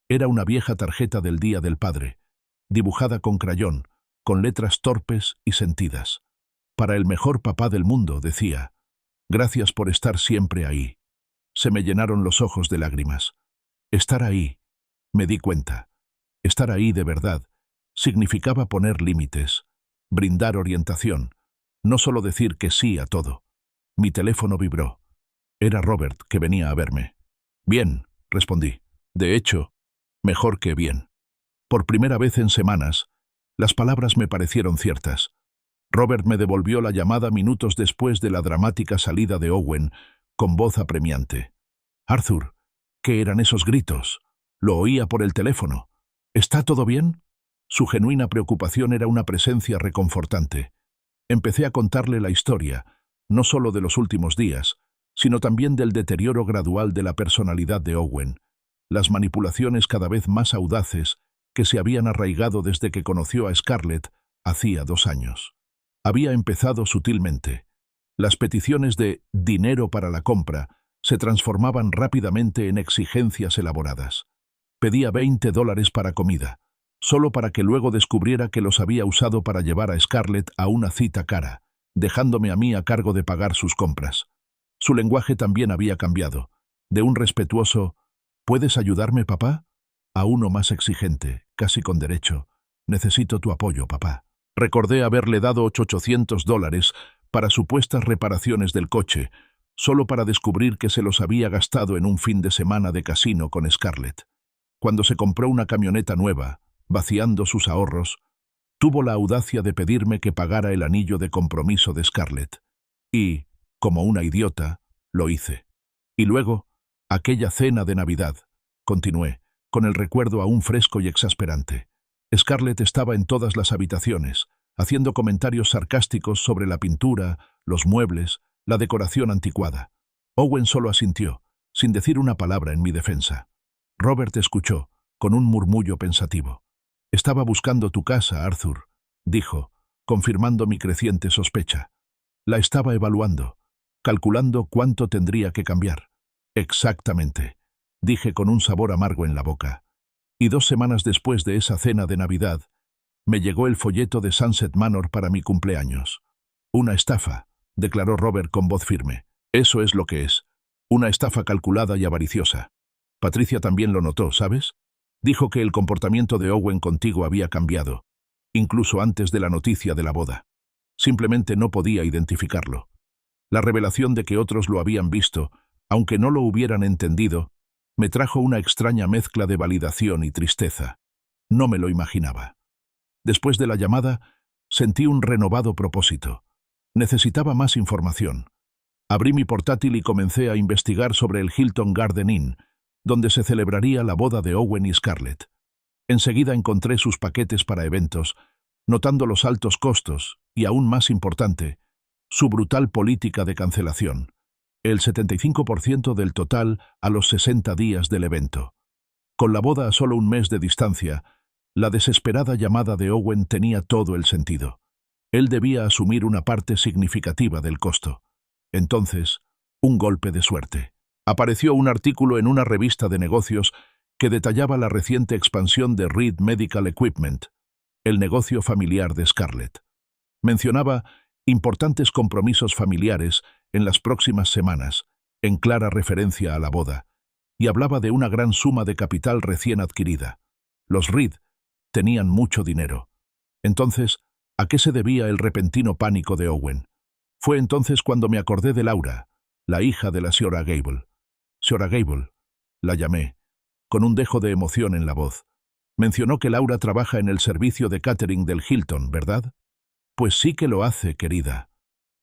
Era una vieja tarjeta del Día del Padre, dibujada con crayón, con letras torpes y sentidas. Para el mejor papá del mundo, decía. Gracias por estar siempre ahí. Se me llenaron los ojos de lágrimas. Estar ahí, me di cuenta. Estar ahí de verdad significaba poner límites, brindar orientación, no solo decir que sí a todo. Mi teléfono vibró. Era Robert, que venía a verme. Bien, respondí. De hecho, mejor que bien. Por primera vez en semanas, las palabras me parecieron ciertas. Robert me devolvió la llamada minutos después de la dramática salida de Owen, con voz apremiante. Arthur, ¿qué eran esos gritos? Lo oía por el teléfono. ¿Está todo bien? Su genuina preocupación era una presencia reconfortante. Empecé a contarle la historia, no solo de los últimos días, sino también del deterioro gradual de la personalidad de Owen, las manipulaciones cada vez más audaces que se habían arraigado desde que conoció a Scarlett hacía 2 años. Había empezado sutilmente. Las peticiones de dinero para la compra se transformaban rápidamente en exigencias elaboradas. Pedía $20 para comida, solo para que luego descubriera que los había usado para llevar a Scarlett a una cita cara, dejándome a mí a cargo de pagar sus compras. Su lenguaje también había cambiado, de un respetuoso «¿Puedes ayudarme, papá?», a uno más exigente, casi con derecho «Necesito tu apoyo, papá». Recordé haberle dado $800 para supuestas reparaciones del coche, solo para descubrir que se los había gastado en un fin de semana de casino con Scarlett. Cuando se compró una camioneta nueva, vaciando sus ahorros, tuvo la audacia de pedirme que pagara el anillo de compromiso de Scarlett. Y, como una idiota, lo hice. Y luego, aquella cena de Navidad, continué, con el recuerdo aún fresco y exasperante. Scarlett estaba en todas las habitaciones, haciendo comentarios sarcásticos sobre la pintura, los muebles, la decoración anticuada. Owen solo asintió, sin decir una palabra en mi defensa. Robert escuchó, con un murmullo pensativo. «Estaba buscando tu casa, Arthur», dijo, confirmando mi creciente sospecha. La estaba evaluando, calculando cuánto tendría que cambiar. «Exactamente», dije con un sabor amargo en la boca. Y 2 semanas después de esa cena de Navidad, me llegó el folleto de Sunset Manor para mi cumpleaños. «Una estafa», declaró Robert con voz firme. «Eso es lo que es. Una estafa calculada y avariciosa. Patricia también lo notó, ¿sabes? Dijo que el comportamiento de Owen contigo había cambiado, incluso antes de la noticia de la boda. Simplemente no podía identificarlo. La revelación de que otros lo habían visto, aunque no lo hubieran entendido, me trajo una extraña mezcla de validación y tristeza. No me lo imaginaba. Después de la llamada, sentí un renovado propósito. Necesitaba más información. Abrí mi portátil y comencé a investigar sobre el Hilton Garden Inn, donde se celebraría la boda de Owen y Scarlett. Enseguida encontré sus paquetes para eventos, notando los altos costos y, aún más importante, su brutal política de cancelación. El 75% del total a los 60 días del evento. Con la boda a solo un mes de distancia, la desesperada llamada de Owen tenía todo el sentido. Él debía asumir una parte significativa del costo. Entonces, un golpe de suerte. Apareció un artículo en una revista de negocios que detallaba la reciente expansión de Reed Medical Equipment, el negocio familiar de Scarlett. Mencionaba importantes compromisos familiares en las próximas semanas, en clara referencia a la boda, y hablaba de una gran suma de capital recién adquirida. Los Reed tenían mucho dinero. Entonces, ¿a qué se debía el repentino pánico de Owen? Fue entonces cuando me acordé de Laura, la hija de la señora Gable. Señora Gable, la llamé, con un dejo de emoción en la voz. Mencionó que Laura trabaja en el servicio de catering del Hilton, ¿verdad? Pues sí que lo hace, querida,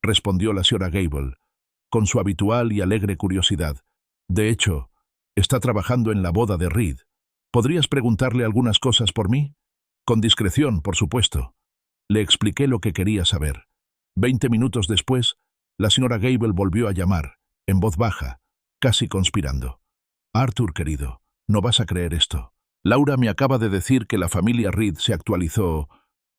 respondió la señora Gable, con su habitual y alegre curiosidad. De hecho, está trabajando en la boda de Reed. ¿Podrías preguntarle algunas cosas por mí? Con discreción, por supuesto. Le expliqué lo que quería saber. 20 minutos después, la señora Gable volvió a llamar, en voz baja, casi conspirando. Arthur, querido, no vas a creer esto. Laura me acaba de decir que la familia Reed se actualizó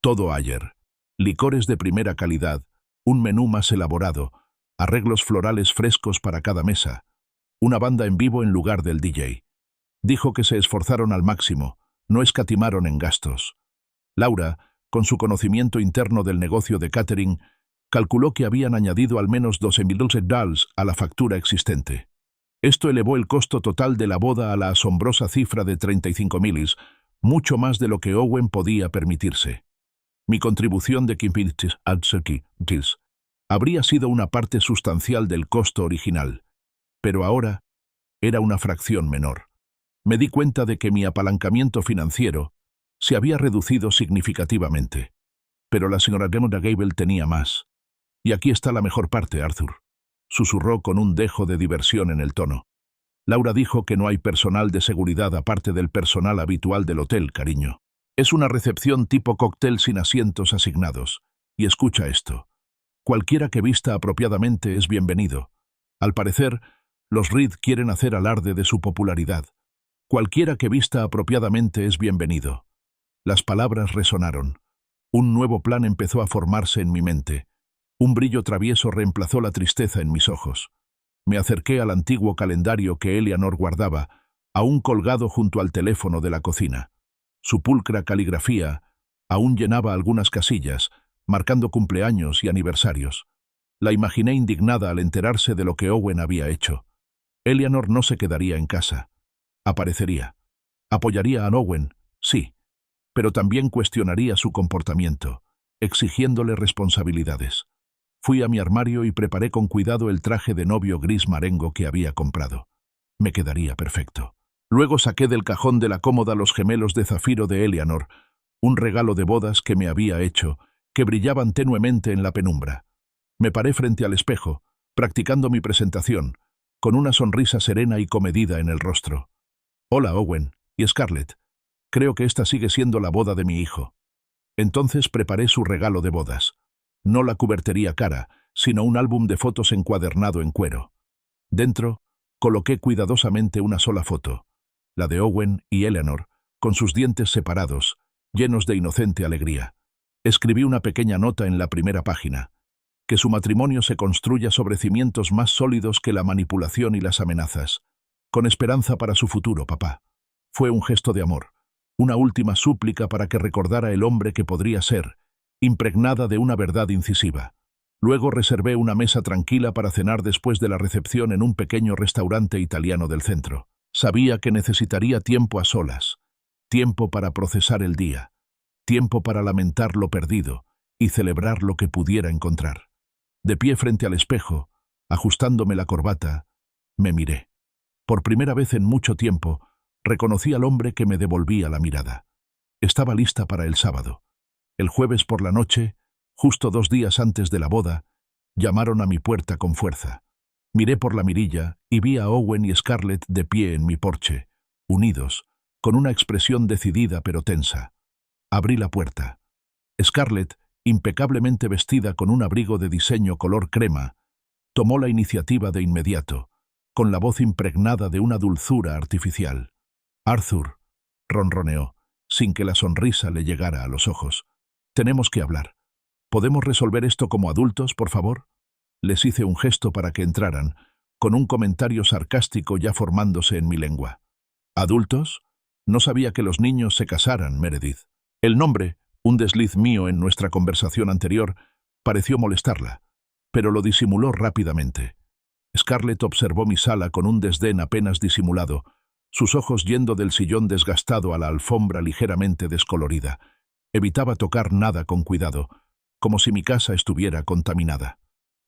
todo ayer. Licores de primera calidad, un menú más elaborado, arreglos florales frescos para cada mesa, una banda en vivo en lugar del DJ. Dijo que se esforzaron al máximo, no escatimaron en gastos. Laura, con su conocimiento interno del negocio de catering, calculó que habían añadido al menos $12,000 a la factura existente. Esto elevó el costo total de la boda a la asombrosa cifra de $35,000, mucho más de lo que Owen podía permitirse. Mi contribución de $15,000 habría sido una parte sustancial del costo original, pero ahora era una fracción menor. Me di cuenta de que mi apalancamiento financiero se había reducido significativamente. Pero la señora Gable tenía más. Y aquí está la mejor parte, Arthur, susurró con un dejo de diversión en el tono. Laura dijo que no hay personal de seguridad aparte del personal habitual del hotel, cariño. Es una recepción tipo cóctel sin asientos asignados. Y escucha esto. Cualquiera que vista apropiadamente es bienvenido. Al parecer, los Reed quieren hacer alarde de su popularidad. Cualquiera que vista apropiadamente es bienvenido. Las palabras resonaron. Un nuevo plan empezó a formarse en mi mente. Un brillo travieso reemplazó la tristeza en mis ojos. Me acerqué al antiguo calendario que Eleanor guardaba, aún colgado junto al teléfono de la cocina. Su pulcra caligrafía aún llenaba algunas casillas, marcando cumpleaños y aniversarios. La imaginé indignada al enterarse de lo que Owen había hecho. Eleanor no se quedaría en casa. Aparecería. Apoyaría a Owen, sí, pero también cuestionaría su comportamiento, exigiéndole responsabilidades. Fui a mi armario y preparé con cuidado el traje de novio gris marengo que había comprado. Me quedaría perfecto. Luego saqué del cajón de la cómoda los gemelos de zafiro de Eleanor, un regalo de bodas que me había hecho, que brillaban tenuemente en la penumbra. Me paré frente al espejo, practicando mi presentación, con una sonrisa serena y comedida en el rostro. Hola, Owen y Scarlett. Creo que esta sigue siendo la boda de mi hijo. Entonces preparé su regalo de bodas. No la cubertería cara, sino un álbum de fotos encuadernado en cuero. Dentro, coloqué cuidadosamente una sola foto, la de Owen y Eleanor, con sus dientes separados, llenos de inocente alegría. Escribí una pequeña nota en la primera página. Que su matrimonio se construya sobre cimientos más sólidos que la manipulación y las amenazas. Con esperanza para su futuro, papá. Fue un gesto de amor, una última súplica para que recordara el hombre que podría ser, impregnada de una verdad incisiva. Luego reservé una mesa tranquila para cenar después de la recepción en un pequeño restaurante italiano del centro. Sabía que necesitaría tiempo a solas, tiempo para procesar el día, tiempo para lamentar lo perdido y celebrar lo que pudiera encontrar. De pie frente al espejo, ajustándome la corbata, me miré. Por primera vez en mucho tiempo, reconocí al hombre que me devolvía la mirada. Estaba lista para el sábado. El jueves por la noche, justo 2 días antes de la boda, llamaron a mi puerta con fuerza. Miré por la mirilla y vi a Owen y Scarlett de pie en mi porche, unidos, con una expresión decidida pero tensa. Abrí la puerta. Scarlett, impecablemente vestida con un abrigo de diseño color crema, tomó la iniciativa de inmediato, con la voz impregnada de una dulzura artificial. «Arthur», ronroneó, sin que la sonrisa le llegara a los ojos. «Tenemos que hablar. ¿Podemos resolver esto como adultos, por favor?» Les hice un gesto para que entraran, con un comentario sarcástico ya formándose en mi lengua. «¿Adultos? No sabía que los niños se casaran, Meredith». El nombre, un desliz mío en nuestra conversación anterior, pareció molestarla, pero lo disimuló rápidamente. Scarlett observó mi sala con un desdén apenas disimulado, sus ojos yendo del sillón desgastado a la alfombra ligeramente descolorida. Evitaba tocar nada con cuidado, como si mi casa estuviera contaminada.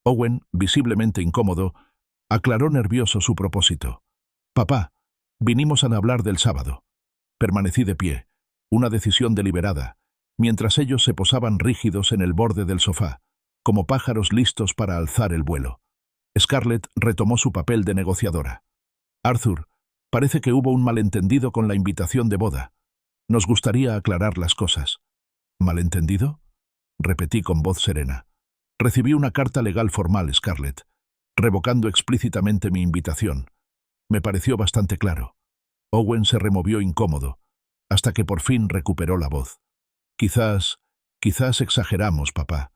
Owen, visiblemente incómodo, aclaró nervioso su propósito. «Papá, vinimos a hablar del sábado». Permanecí de pie, una decisión deliberada, mientras ellos se posaban rígidos en el borde del sofá, como pájaros listos para alzar el vuelo. Scarlett retomó su papel de negociadora. «Arthur, parece que hubo un malentendido con la invitación de boda. Nos gustaría aclarar las cosas». «¿Malentendido?», repetí con voz serena. «Recibí una carta legal formal, Scarlett, revocando explícitamente mi invitación. Me pareció bastante claro». Owen se removió incómodo, hasta que por fin recuperó la voz. Quizás exageramos, papá.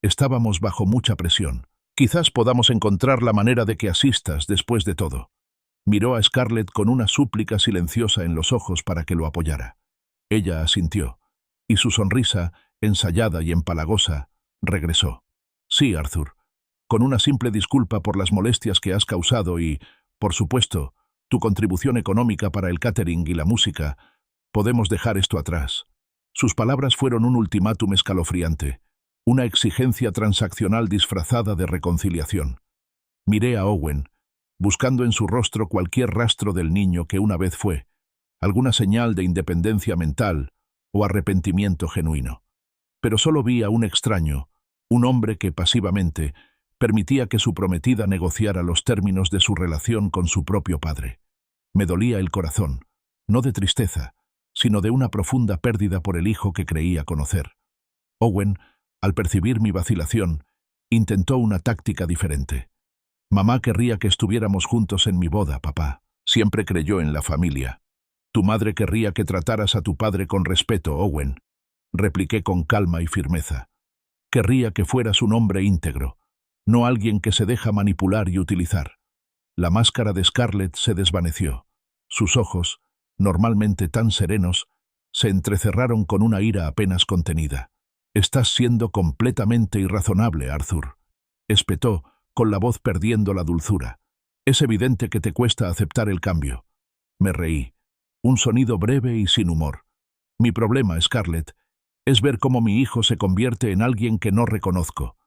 Estábamos bajo mucha presión. Quizás podamos encontrar la manera de que asistas después de todo». Miró a Scarlett con una súplica silenciosa en los ojos para que lo apoyara. Ella asintió, y su sonrisa, ensayada y empalagosa, regresó. «Sí, Arthur, con una simple disculpa por las molestias que has causado y, por supuesto, tu contribución económica para el catering y la música, podemos dejar esto atrás». Sus palabras fueron un ultimátum escalofriante, una exigencia transaccional disfrazada de reconciliación. Miré a Owen, buscando en su rostro cualquier rastro del niño que una vez fue, alguna señal de independencia mental o arrepentimiento genuino. Pero solo vi a un extraño, un hombre que pasivamente permitía que su prometida negociara los términos de su relación con su propio padre. Me dolía el corazón, no de tristeza, sino de una profunda pérdida por el hijo que creía conocer. Owen, al percibir mi vacilación, intentó una táctica diferente. «Mamá querría que estuviéramos juntos en mi boda, papá. Siempre creyó en la familia. Tu madre querría que trataras a tu padre con respeto, Owen», repliqué con calma y firmeza. «Querría que fueras un hombre íntegro, no alguien que se deja manipular y utilizar». La máscara de Scarlett se desvaneció. Sus ojos, normalmente tan serenos, se entrecerraron con una ira apenas contenida. «Estás siendo completamente irrazonable, Arthur», espetó, con la voz perdiendo la dulzura. «Es evidente que te cuesta aceptar el cambio». Me reí. Un sonido breve y sin humor. «Mi problema, Scarlett, es ver cómo mi hijo se convierte en alguien que no reconozco,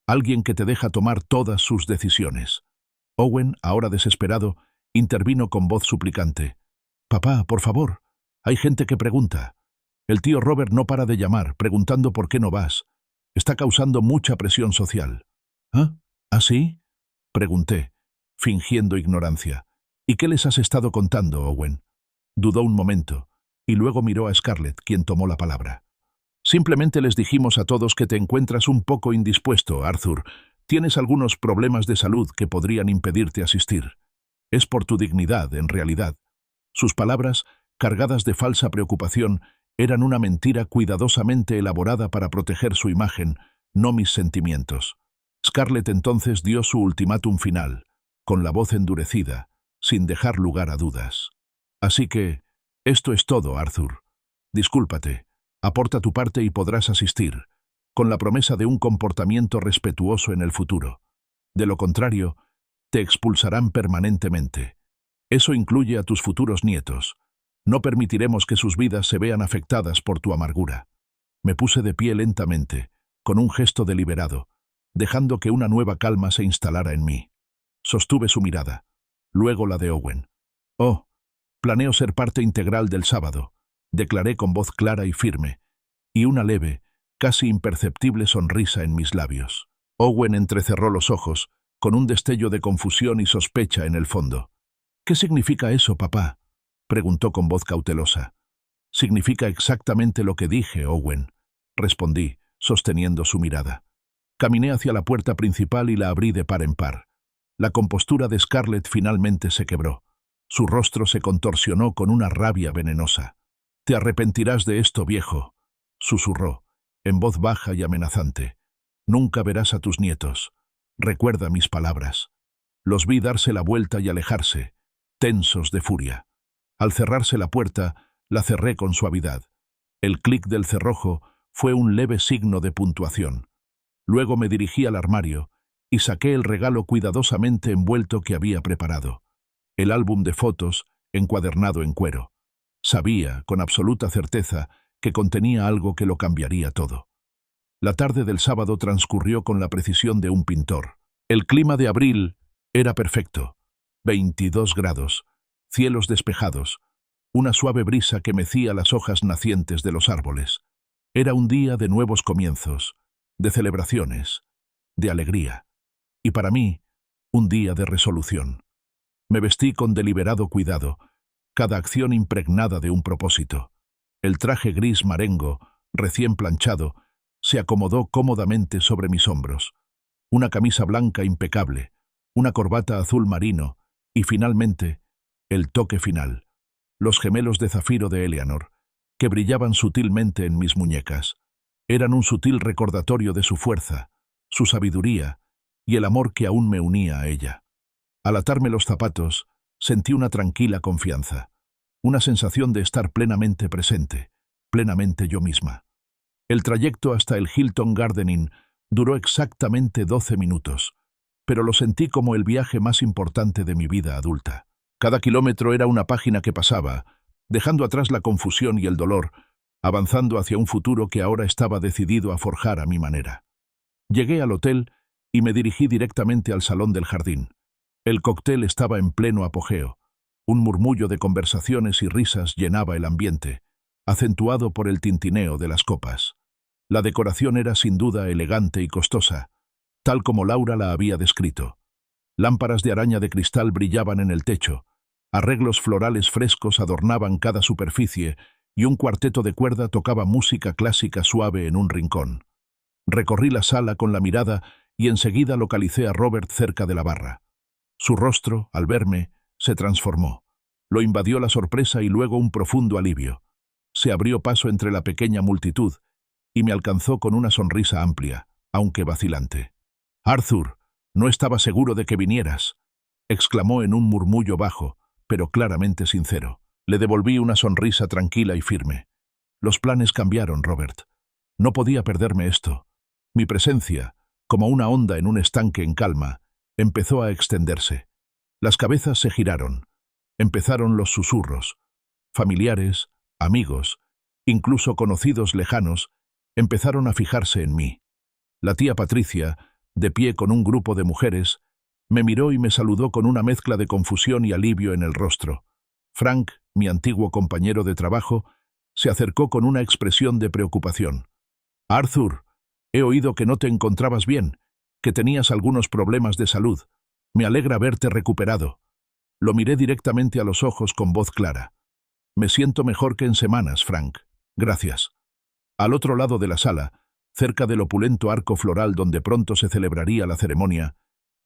alguien que te deja tomar todas sus decisiones». Owen, ahora desesperado, intervino con voz suplicante. «Papá, por favor, hay gente que pregunta. El tío Robert no para de llamar, preguntando por qué no vas. Está causando mucha presión social». «¿Ah? ¿Ah, sí?», pregunté, fingiendo ignorancia. «¿Y qué les has estado contando, Owen?». Dudó un momento, y luego miró a Scarlett, quien tomó la palabra. «Simplemente les dijimos a todos que te encuentras un poco indispuesto, Arthur. Tienes algunos problemas de salud que podrían impedirte asistir. Es por tu dignidad, en realidad». Sus palabras, cargadas de falsa preocupación, eran una mentira cuidadosamente elaborada para proteger su imagen, no mis sentimientos. Scarlett entonces dio su ultimátum final, con la voz endurecida, sin dejar lugar a dudas. «Así que, esto es todo, Arthur. Discúlpate, aporta tu parte y podrás asistir, con la promesa de un comportamiento respetuoso en el futuro. De lo contrario, te expulsarán permanentemente. Eso incluye a tus futuros nietos. No permitiremos que sus vidas se vean afectadas por tu amargura». Me puse de pie lentamente, con un gesto deliberado, dejando que una nueva calma se instalara en mí. Sostuve su mirada, luego la de Owen. «Oh, planeo ser parte integral del sábado», declaré con voz clara y firme, y una leve, casi imperceptible sonrisa en mis labios. Owen entrecerró los ojos, con un destello de confusión y sospecha en el fondo. «¿Qué significa eso, papá?», preguntó con voz cautelosa. «Significa exactamente lo que dije, Owen», respondí, sosteniendo su mirada. Caminé hacia la puerta principal y la abrí de par en par. La compostura de Scarlett finalmente se quebró. Su rostro se contorsionó con una rabia venenosa. «Te arrepentirás de esto, viejo», susurró, en voz baja y amenazante. «Nunca verás a tus nietos. Recuerda mis palabras». Los vi darse la vuelta y alejarse, tensos de furia. Al cerrarse la puerta, la cerré con suavidad. El clic del cerrojo fue un leve signo de puntuación. Luego me dirigí al armario y saqué el regalo cuidadosamente envuelto que había preparado. El álbum de fotos, encuadernado en cuero. Sabía, con absoluta certeza, que contenía algo que lo cambiaría todo. La tarde del sábado transcurrió con la precisión de un pintor. El clima de abril era perfecto. 22 grados, cielos despejados, una suave brisa que mecía las hojas nacientes de los árboles. Era un día de nuevos comienzos, de celebraciones, de alegría. Y para mí, un día de resolución. Me vestí con deliberado cuidado, cada acción impregnada de un propósito. El traje gris marengo, recién planchado, se acomodó cómodamente sobre mis hombros. Una camisa blanca impecable, una corbata azul marino y, finalmente, el toque final. Los gemelos de zafiro de Eleanor, que brillaban sutilmente en mis muñecas. Eran un sutil recordatorio de su fuerza, su sabiduría y el amor que aún me unía a ella. Al atarme los zapatos, sentí una tranquila confianza, una sensación de estar plenamente presente, plenamente yo misma. El trayecto hasta el Hilton Garden Inn duró exactamente 12 minutos, pero lo sentí como el viaje más importante de mi vida adulta. Cada kilómetro era una página que pasaba, dejando atrás la confusión y el dolor, avanzando hacia un futuro que ahora estaba decidido a forjar a mi manera. Llegué al hotel y me dirigí directamente al salón del jardín. El cóctel estaba en pleno apogeo. Un murmullo de conversaciones y risas llenaba el ambiente, acentuado por el tintineo de las copas. La decoración era sin duda elegante y costosa, tal como Laura la había descrito. Lámparas de araña de cristal brillaban en el techo, arreglos florales frescos adornaban cada superficie y un cuarteto de cuerda tocaba música clásica suave en un rincón. Recorrí la sala con la mirada y enseguida localicé a Robert cerca de la barra. Su rostro, al verme, se transformó. Lo invadió la sorpresa y luego un profundo alivio. Se abrió paso entre la pequeña multitud y me alcanzó con una sonrisa amplia, aunque vacilante. «Arthur, no estaba seguro de que vinieras», exclamó en un murmullo bajo, pero claramente sincero. Le devolví una sonrisa tranquila y firme. Los planes cambiaron, Robert. No podía perderme esto. Mi presencia, como una onda en un estanque en calma, empezó a extenderse. Las cabezas se giraron. Empezaron los susurros. Familiares, amigos, incluso conocidos lejanos, empezaron a fijarse en mí. La tía Patricia, de pie con un grupo de mujeres, me miró y me saludó con una mezcla de confusión y alivio en el rostro. Frank, mi antiguo compañero de trabajo, se acercó con una expresión de preocupación. «Arthur, he oído que no te encontrabas bien, que tenías algunos problemas de salud. Me alegra verte recuperado». Lo miré directamente a los ojos con voz clara. «Me siento mejor que en semanas, Frank. Gracias». Al otro lado de la sala, cerca del opulento arco floral donde pronto se celebraría la ceremonia,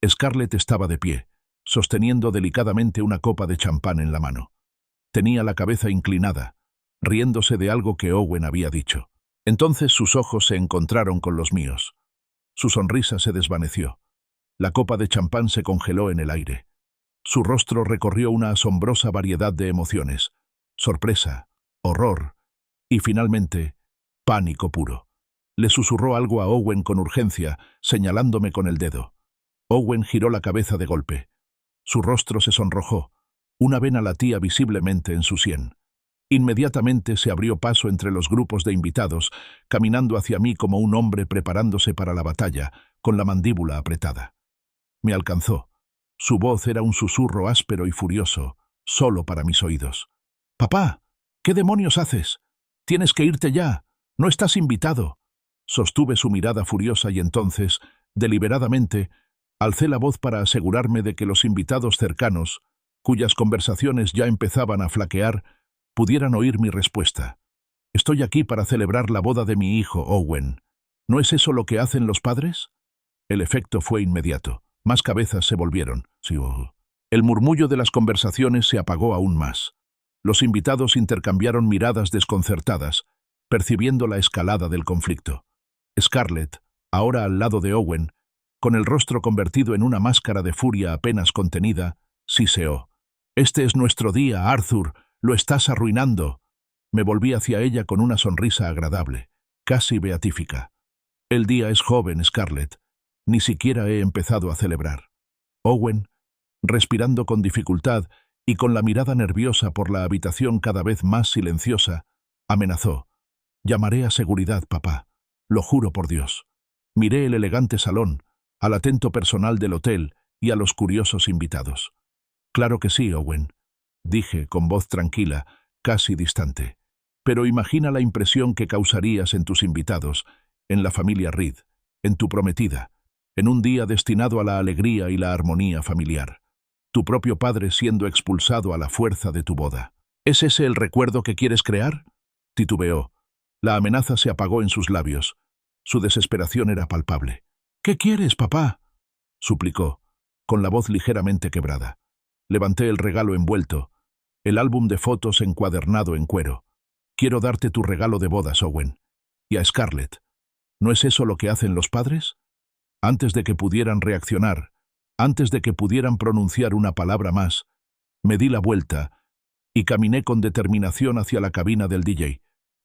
Scarlett estaba de pie, sosteniendo delicadamente una copa de champán en la mano. Tenía la cabeza inclinada, riéndose de algo que Owen había dicho. Entonces sus ojos se encontraron con los míos. Su sonrisa se desvaneció. La copa de champán se congeló en el aire. Su rostro recorrió una asombrosa variedad de emociones: sorpresa, horror y, finalmente, pánico puro. Le susurró algo a Owen con urgencia, señalándome con el dedo. Owen giró la cabeza de golpe. Su rostro se sonrojó. Una vena latía visiblemente en su sien. Inmediatamente se abrió paso entre los grupos de invitados, caminando hacia mí como un hombre preparándose para la batalla, con la mandíbula apretada. Me alcanzó. Su voz era un susurro áspero y furioso, solo para mis oídos. «Papá, ¿qué demonios haces? Tienes que irte ya. No estás invitado». Sostuve su mirada furiosa y entonces, deliberadamente, Alcé la voz para asegurarme de que los invitados cercanos, cuyas conversaciones ya empezaban a flaquear, pudieran oír mi respuesta. Estoy aquí para celebrar la boda de mi hijo, Owen. ¿No es eso lo que hacen los padres? El efecto fue inmediato. Más cabezas se volvieron. Sí. El murmullo de las conversaciones se apagó aún más. Los invitados intercambiaron miradas desconcertadas, percibiendo la escalada del conflicto. Scarlett, ahora al lado de Owen, con el rostro convertido en una máscara de furia apenas contenida, siseó. «Este es nuestro día, Arthur. Lo estás arruinando». Me volví hacia ella con una sonrisa agradable, casi beatífica. «El día es joven, Scarlett. Ni siquiera he empezado a celebrar». Owen, respirando con dificultad y con la mirada nerviosa por la habitación cada vez más silenciosa, amenazó. «Llamaré a seguridad, papá. Lo juro por Dios». Miré el elegante salón, al atento personal del hotel y a los curiosos invitados. «Claro que sí, Owen», dije con voz tranquila, casi distante. «Pero imagina la impresión que causarías en tus invitados, en la familia Reed, en tu prometida, en un día destinado a la alegría y la armonía familiar. Tu propio padre siendo expulsado a la fuerza de tu boda. ¿Es ese el recuerdo que quieres crear?». Titubeó. La amenaza se apagó en sus labios. Su desesperación era palpable. «¿Qué quieres, papá?», suplicó, con la voz ligeramente quebrada. Levanté el regalo envuelto, el álbum de fotos encuadernado en cuero. «Quiero darte tu regalo de bodas, Owen. Y a Scarlett. ¿No es eso lo que hacen los padres?». Antes de que pudieran reaccionar, antes de que pudieran pronunciar una palabra más, me di la vuelta y caminé con determinación hacia la cabina del DJ,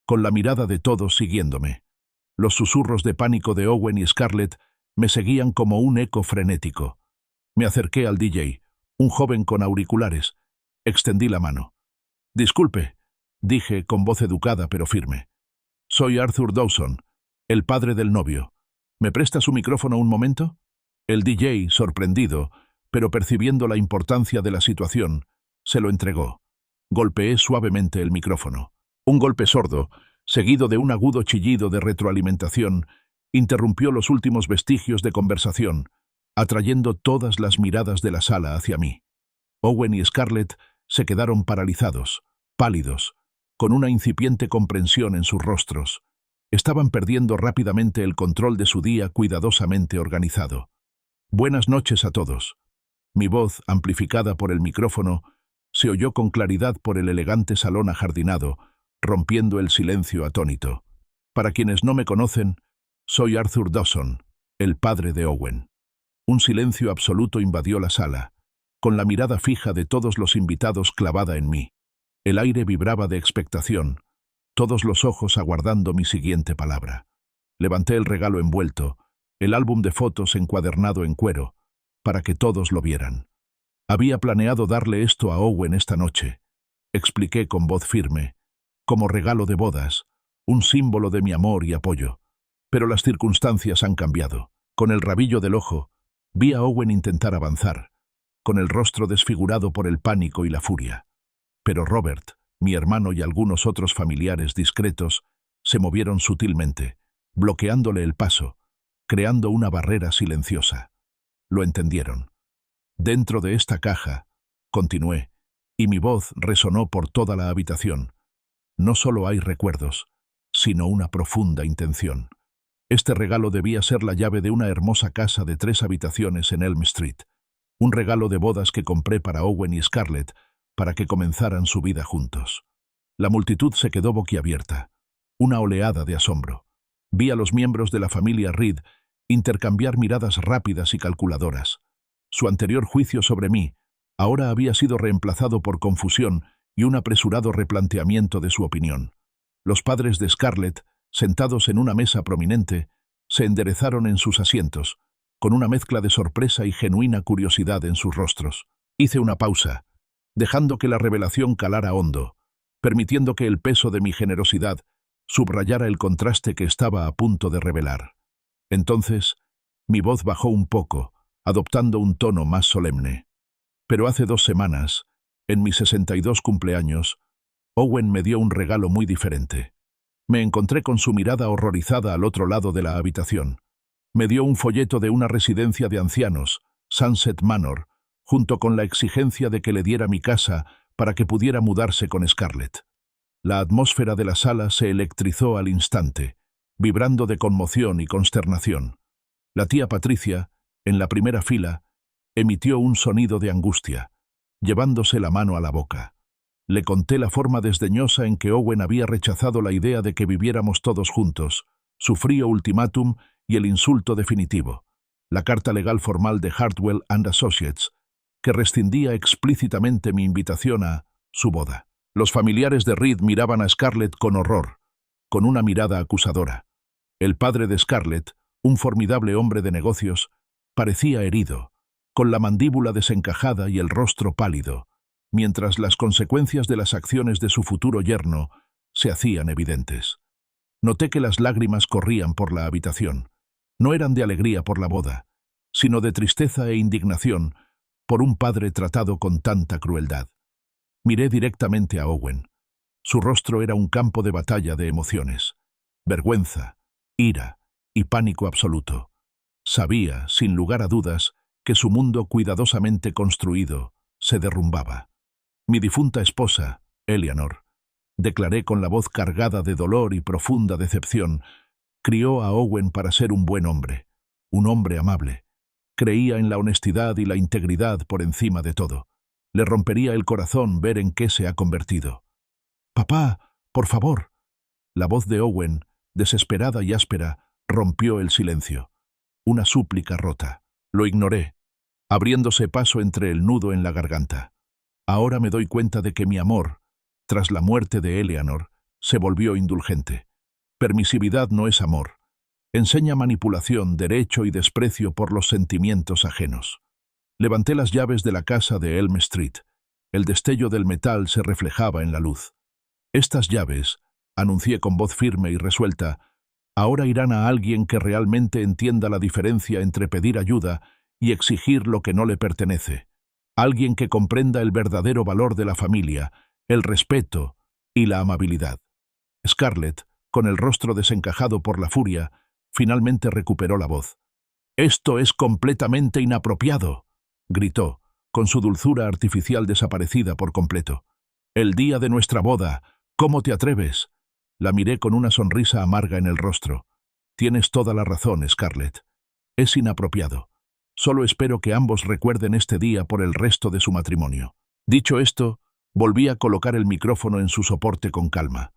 con la mirada de todos siguiéndome. Los susurros de pánico de Owen y Scarlett me seguían como un eco frenético. Me acerqué al DJ, un joven con auriculares. Extendí la mano. «Disculpe», dije con voz educada pero firme. «Soy Arthur Dawson, el padre del novio. ¿Me presta su micrófono un momento?». El DJ, sorprendido, pero percibiendo la importancia de la situación, se lo entregó. Golpeé suavemente el micrófono. Un golpe sordo, seguido de un agudo chillido de retroalimentación, interrumpió los últimos vestigios de conversación, atrayendo todas las miradas de la sala hacia mí. Owen y Scarlett se quedaron paralizados, pálidos, con una incipiente comprensión en sus rostros. Estaban perdiendo rápidamente el control de su día cuidadosamente organizado. «Buenas noches a todos». Mi voz, amplificada por el micrófono, se oyó con claridad por el elegante salón ajardinado, rompiendo el silencio atónito. Para quienes no me conocen, soy Arthur Dawson, el padre de Owen. Un silencio absoluto invadió la sala, con la mirada fija de todos los invitados clavada en mí. El aire vibraba de expectación, todos los ojos aguardando mi siguiente palabra. Levanté el regalo envuelto, el álbum de fotos encuadernado en cuero, para que todos lo vieran. Había planeado darle esto a Owen esta noche, expliqué con voz firme, como regalo de bodas, un símbolo de mi amor y apoyo. Pero las circunstancias han cambiado. Con el rabillo del ojo, vi a Owen intentar avanzar, con el rostro desfigurado por el pánico y la furia. Pero Robert, mi hermano y algunos otros familiares discretos se movieron sutilmente, bloqueándole el paso, creando una barrera silenciosa. Lo entendieron. «Dentro de esta caja», continué, y mi voz resonó por toda la habitación, «no solo hay recuerdos, sino una profunda intención. Este regalo debía ser la llave de una hermosa casa de 3 habitaciones en Elm Street, un regalo de bodas que compré para Owen y Scarlett para que comenzaran su vida juntos». La multitud se quedó boquiabierta, una oleada de asombro. Vi a los miembros de la familia Reed intercambiar miradas rápidas y calculadoras. Su anterior juicio sobre mí ahora había sido reemplazado por confusión y un apresurado replanteamiento de su opinión. Los padres de Scarlett, sentados en una mesa prominente, se enderezaron en sus asientos, con una mezcla de sorpresa y genuina curiosidad en sus rostros. Hice una pausa, dejando que la revelación calara hondo, permitiendo que el peso de mi generosidad subrayara el contraste que estaba a punto de revelar. Entonces, mi voz bajó un poco, adoptando un tono más solemne. «Pero hace 2 semanas, en mi 62 cumpleaños, Owen me dio un regalo muy diferente. Me encontré con su mirada horrorizada al otro lado de la habitación. Me dio un folleto de una residencia de ancianos, Sunset Manor, junto con la exigencia de que le diera mi casa para que pudiera mudarse con Scarlett. La atmósfera de la sala se electrizó al instante, vibrando de conmoción y consternación. La tía Patricia, en la primera fila, emitió un sonido de angustia, llevándose la mano a la boca. Le conté la forma desdeñosa en que Owen había rechazado la idea de que viviéramos todos juntos, su frío ultimátum y el insulto definitivo, la carta legal formal de Hartwell and Associates, que rescindía explícitamente mi invitación a su boda. Los familiares de Reed miraban a Scarlett con horror, con una mirada acusadora. El padre de Scarlett, un formidable hombre de negocios, parecía herido, con la mandíbula desencajada y el rostro pálido, mientras las consecuencias de las acciones de su futuro yerno se hacían evidentes. Noté que las lágrimas corrían por la habitación. No eran de alegría por la boda, sino de tristeza e indignación por un padre tratado con tanta crueldad. Miré directamente a Owen. Su rostro era un campo de batalla de emociones. Vergüenza, ira y pánico absoluto. Sabía, sin lugar a dudas, que su mundo cuidadosamente construido se derrumbaba. Mi difunta esposa, Eleanor, declaré con la voz cargada de dolor y profunda decepción, crió a Owen para ser un buen hombre, un hombre amable. Creía en la honestidad y la integridad por encima de todo. Le rompería el corazón ver en qué se ha convertido. «Papá, por favor». La voz de Owen, desesperada y áspera, rompió el silencio. Una súplica rota. Lo ignoré, abriéndose paso entre el nudo en la garganta. Ahora me doy cuenta de que mi amor, tras la muerte de Eleanor, se volvió indulgente. Permisividad no es amor. Enseña manipulación, derecho y desprecio por los sentimientos ajenos. Levanté las llaves de la casa de Elm Street. El destello del metal se reflejaba en la luz. Estas llaves, anuncié con voz firme y resuelta, ahora irán a alguien que realmente entienda la diferencia entre pedir ayuda y exigir lo que no le pertenece. Alguien que comprenda el verdadero valor de la familia, el respeto y la amabilidad. Scarlett, con el rostro desencajado por la furia, finalmente recuperó la voz. «Esto es completamente inapropiado», gritó, con su dulzura artificial desaparecida por completo. «El día de nuestra boda, ¿cómo te atreves?». La miré con una sonrisa amarga en el rostro. «Tienes toda la razón, Scarlett. Es inapropiado. Solo espero que ambos recuerden este día por el resto de su matrimonio». Dicho esto, volví a colocar el micrófono en su soporte con calma.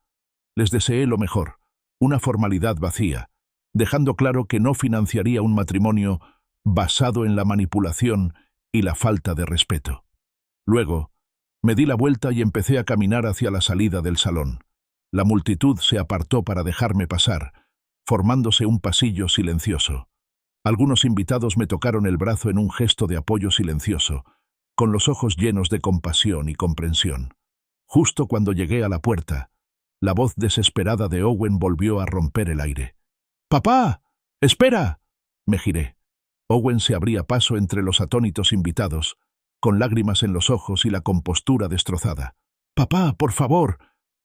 Les deseé lo mejor, una formalidad vacía, dejando claro que no financiaría un matrimonio basado en la manipulación y la falta de respeto. Luego, me di la vuelta y empecé a caminar hacia la salida del salón. La multitud se apartó para dejarme pasar, formándose un pasillo silencioso. Algunos invitados me tocaron el brazo en un gesto de apoyo silencioso, con los ojos llenos de compasión y comprensión. Justo cuando llegué a la puerta, la voz desesperada de Owen volvió a romper el aire. «¡Papá! ¡Espera!». Me giré. Owen se abría paso entre los atónitos invitados, con lágrimas en los ojos y la compostura destrozada. «Papá, por favor,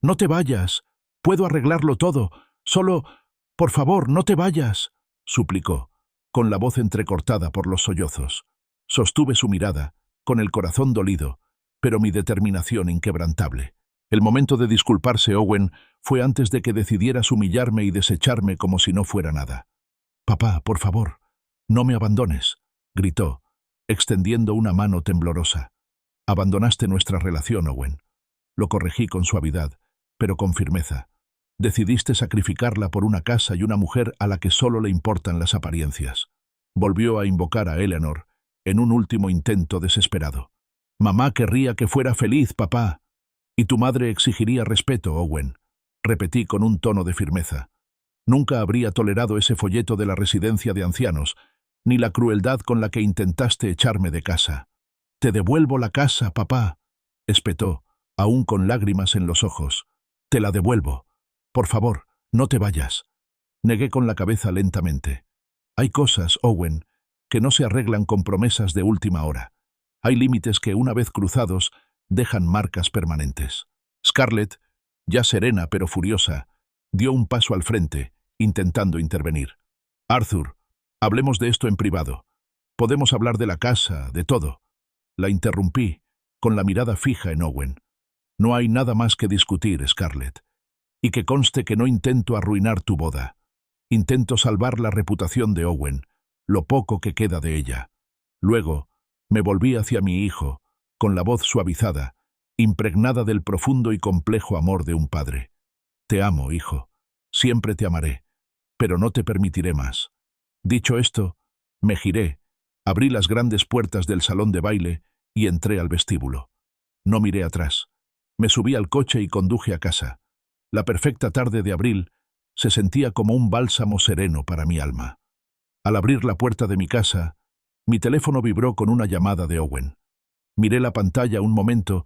no te vayas. Puedo arreglarlo todo. Solo, por favor, no te vayas», suplicó, con la voz entrecortada por los sollozos. Sostuve su mirada, con el corazón dolido, pero mi determinación inquebrantable. El momento de disculparse Owen fue antes de que decidieras humillarme y desecharme como si no fuera nada. «Papá, por favor, no me abandones», gritó, extendiendo una mano temblorosa. «Abandonaste nuestra relación, Owen». Lo corregí con suavidad, pero con firmeza. Decidiste sacrificarla por una casa y una mujer a la que solo le importan las apariencias. Volvió a invocar a Eleanor, en un último intento desesperado. «Mamá querría que fuera feliz, papá. Y tu madre exigiría respeto, Owen», repetí con un tono de firmeza. Nunca habría tolerado ese folleto de la residencia de ancianos, ni la crueldad con la que intentaste echarme de casa. «Te devuelvo la casa, papá», espetó, aún con lágrimas en los ojos. «Te la devuelvo. Por favor, no te vayas». Negué con la cabeza lentamente. «Hay cosas, Owen, que no se arreglan con promesas de última hora. Hay límites que, una vez cruzados, dejan marcas permanentes». Scarlett, ya serena pero furiosa, dio un paso al frente, intentando intervenir. «Arthur, Hablemos de esto en privado. Podemos hablar de la casa, de todo. La interrumpí, con la mirada fija en Owen. No hay nada más que discutir, Scarlett. Y que conste que no intento arruinar tu boda. Intento salvar la reputación de Owen, lo poco que queda de ella. Luego, me volví hacia mi hijo, con la voz suavizada, impregnada del profundo y complejo amor de un padre. Te amo, hijo. Siempre te amaré, pero no te permitiré más. Dicho esto, me giré, abrí las grandes puertas del salón de baile y entré al vestíbulo. No miré atrás. Me subí al coche y conduje a casa. La perfecta tarde de abril se sentía como un bálsamo sereno para mi alma. Al abrir la puerta de mi casa, mi teléfono vibró con una llamada de Owen. Miré la pantalla un momento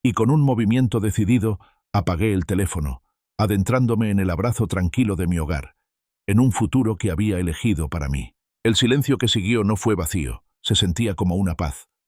y con un movimiento decidido apagué el teléfono, adentrándome en el abrazo tranquilo de mi hogar, en un futuro que había elegido para mí. El silencio que siguió no fue vacío, se sentía como una paz.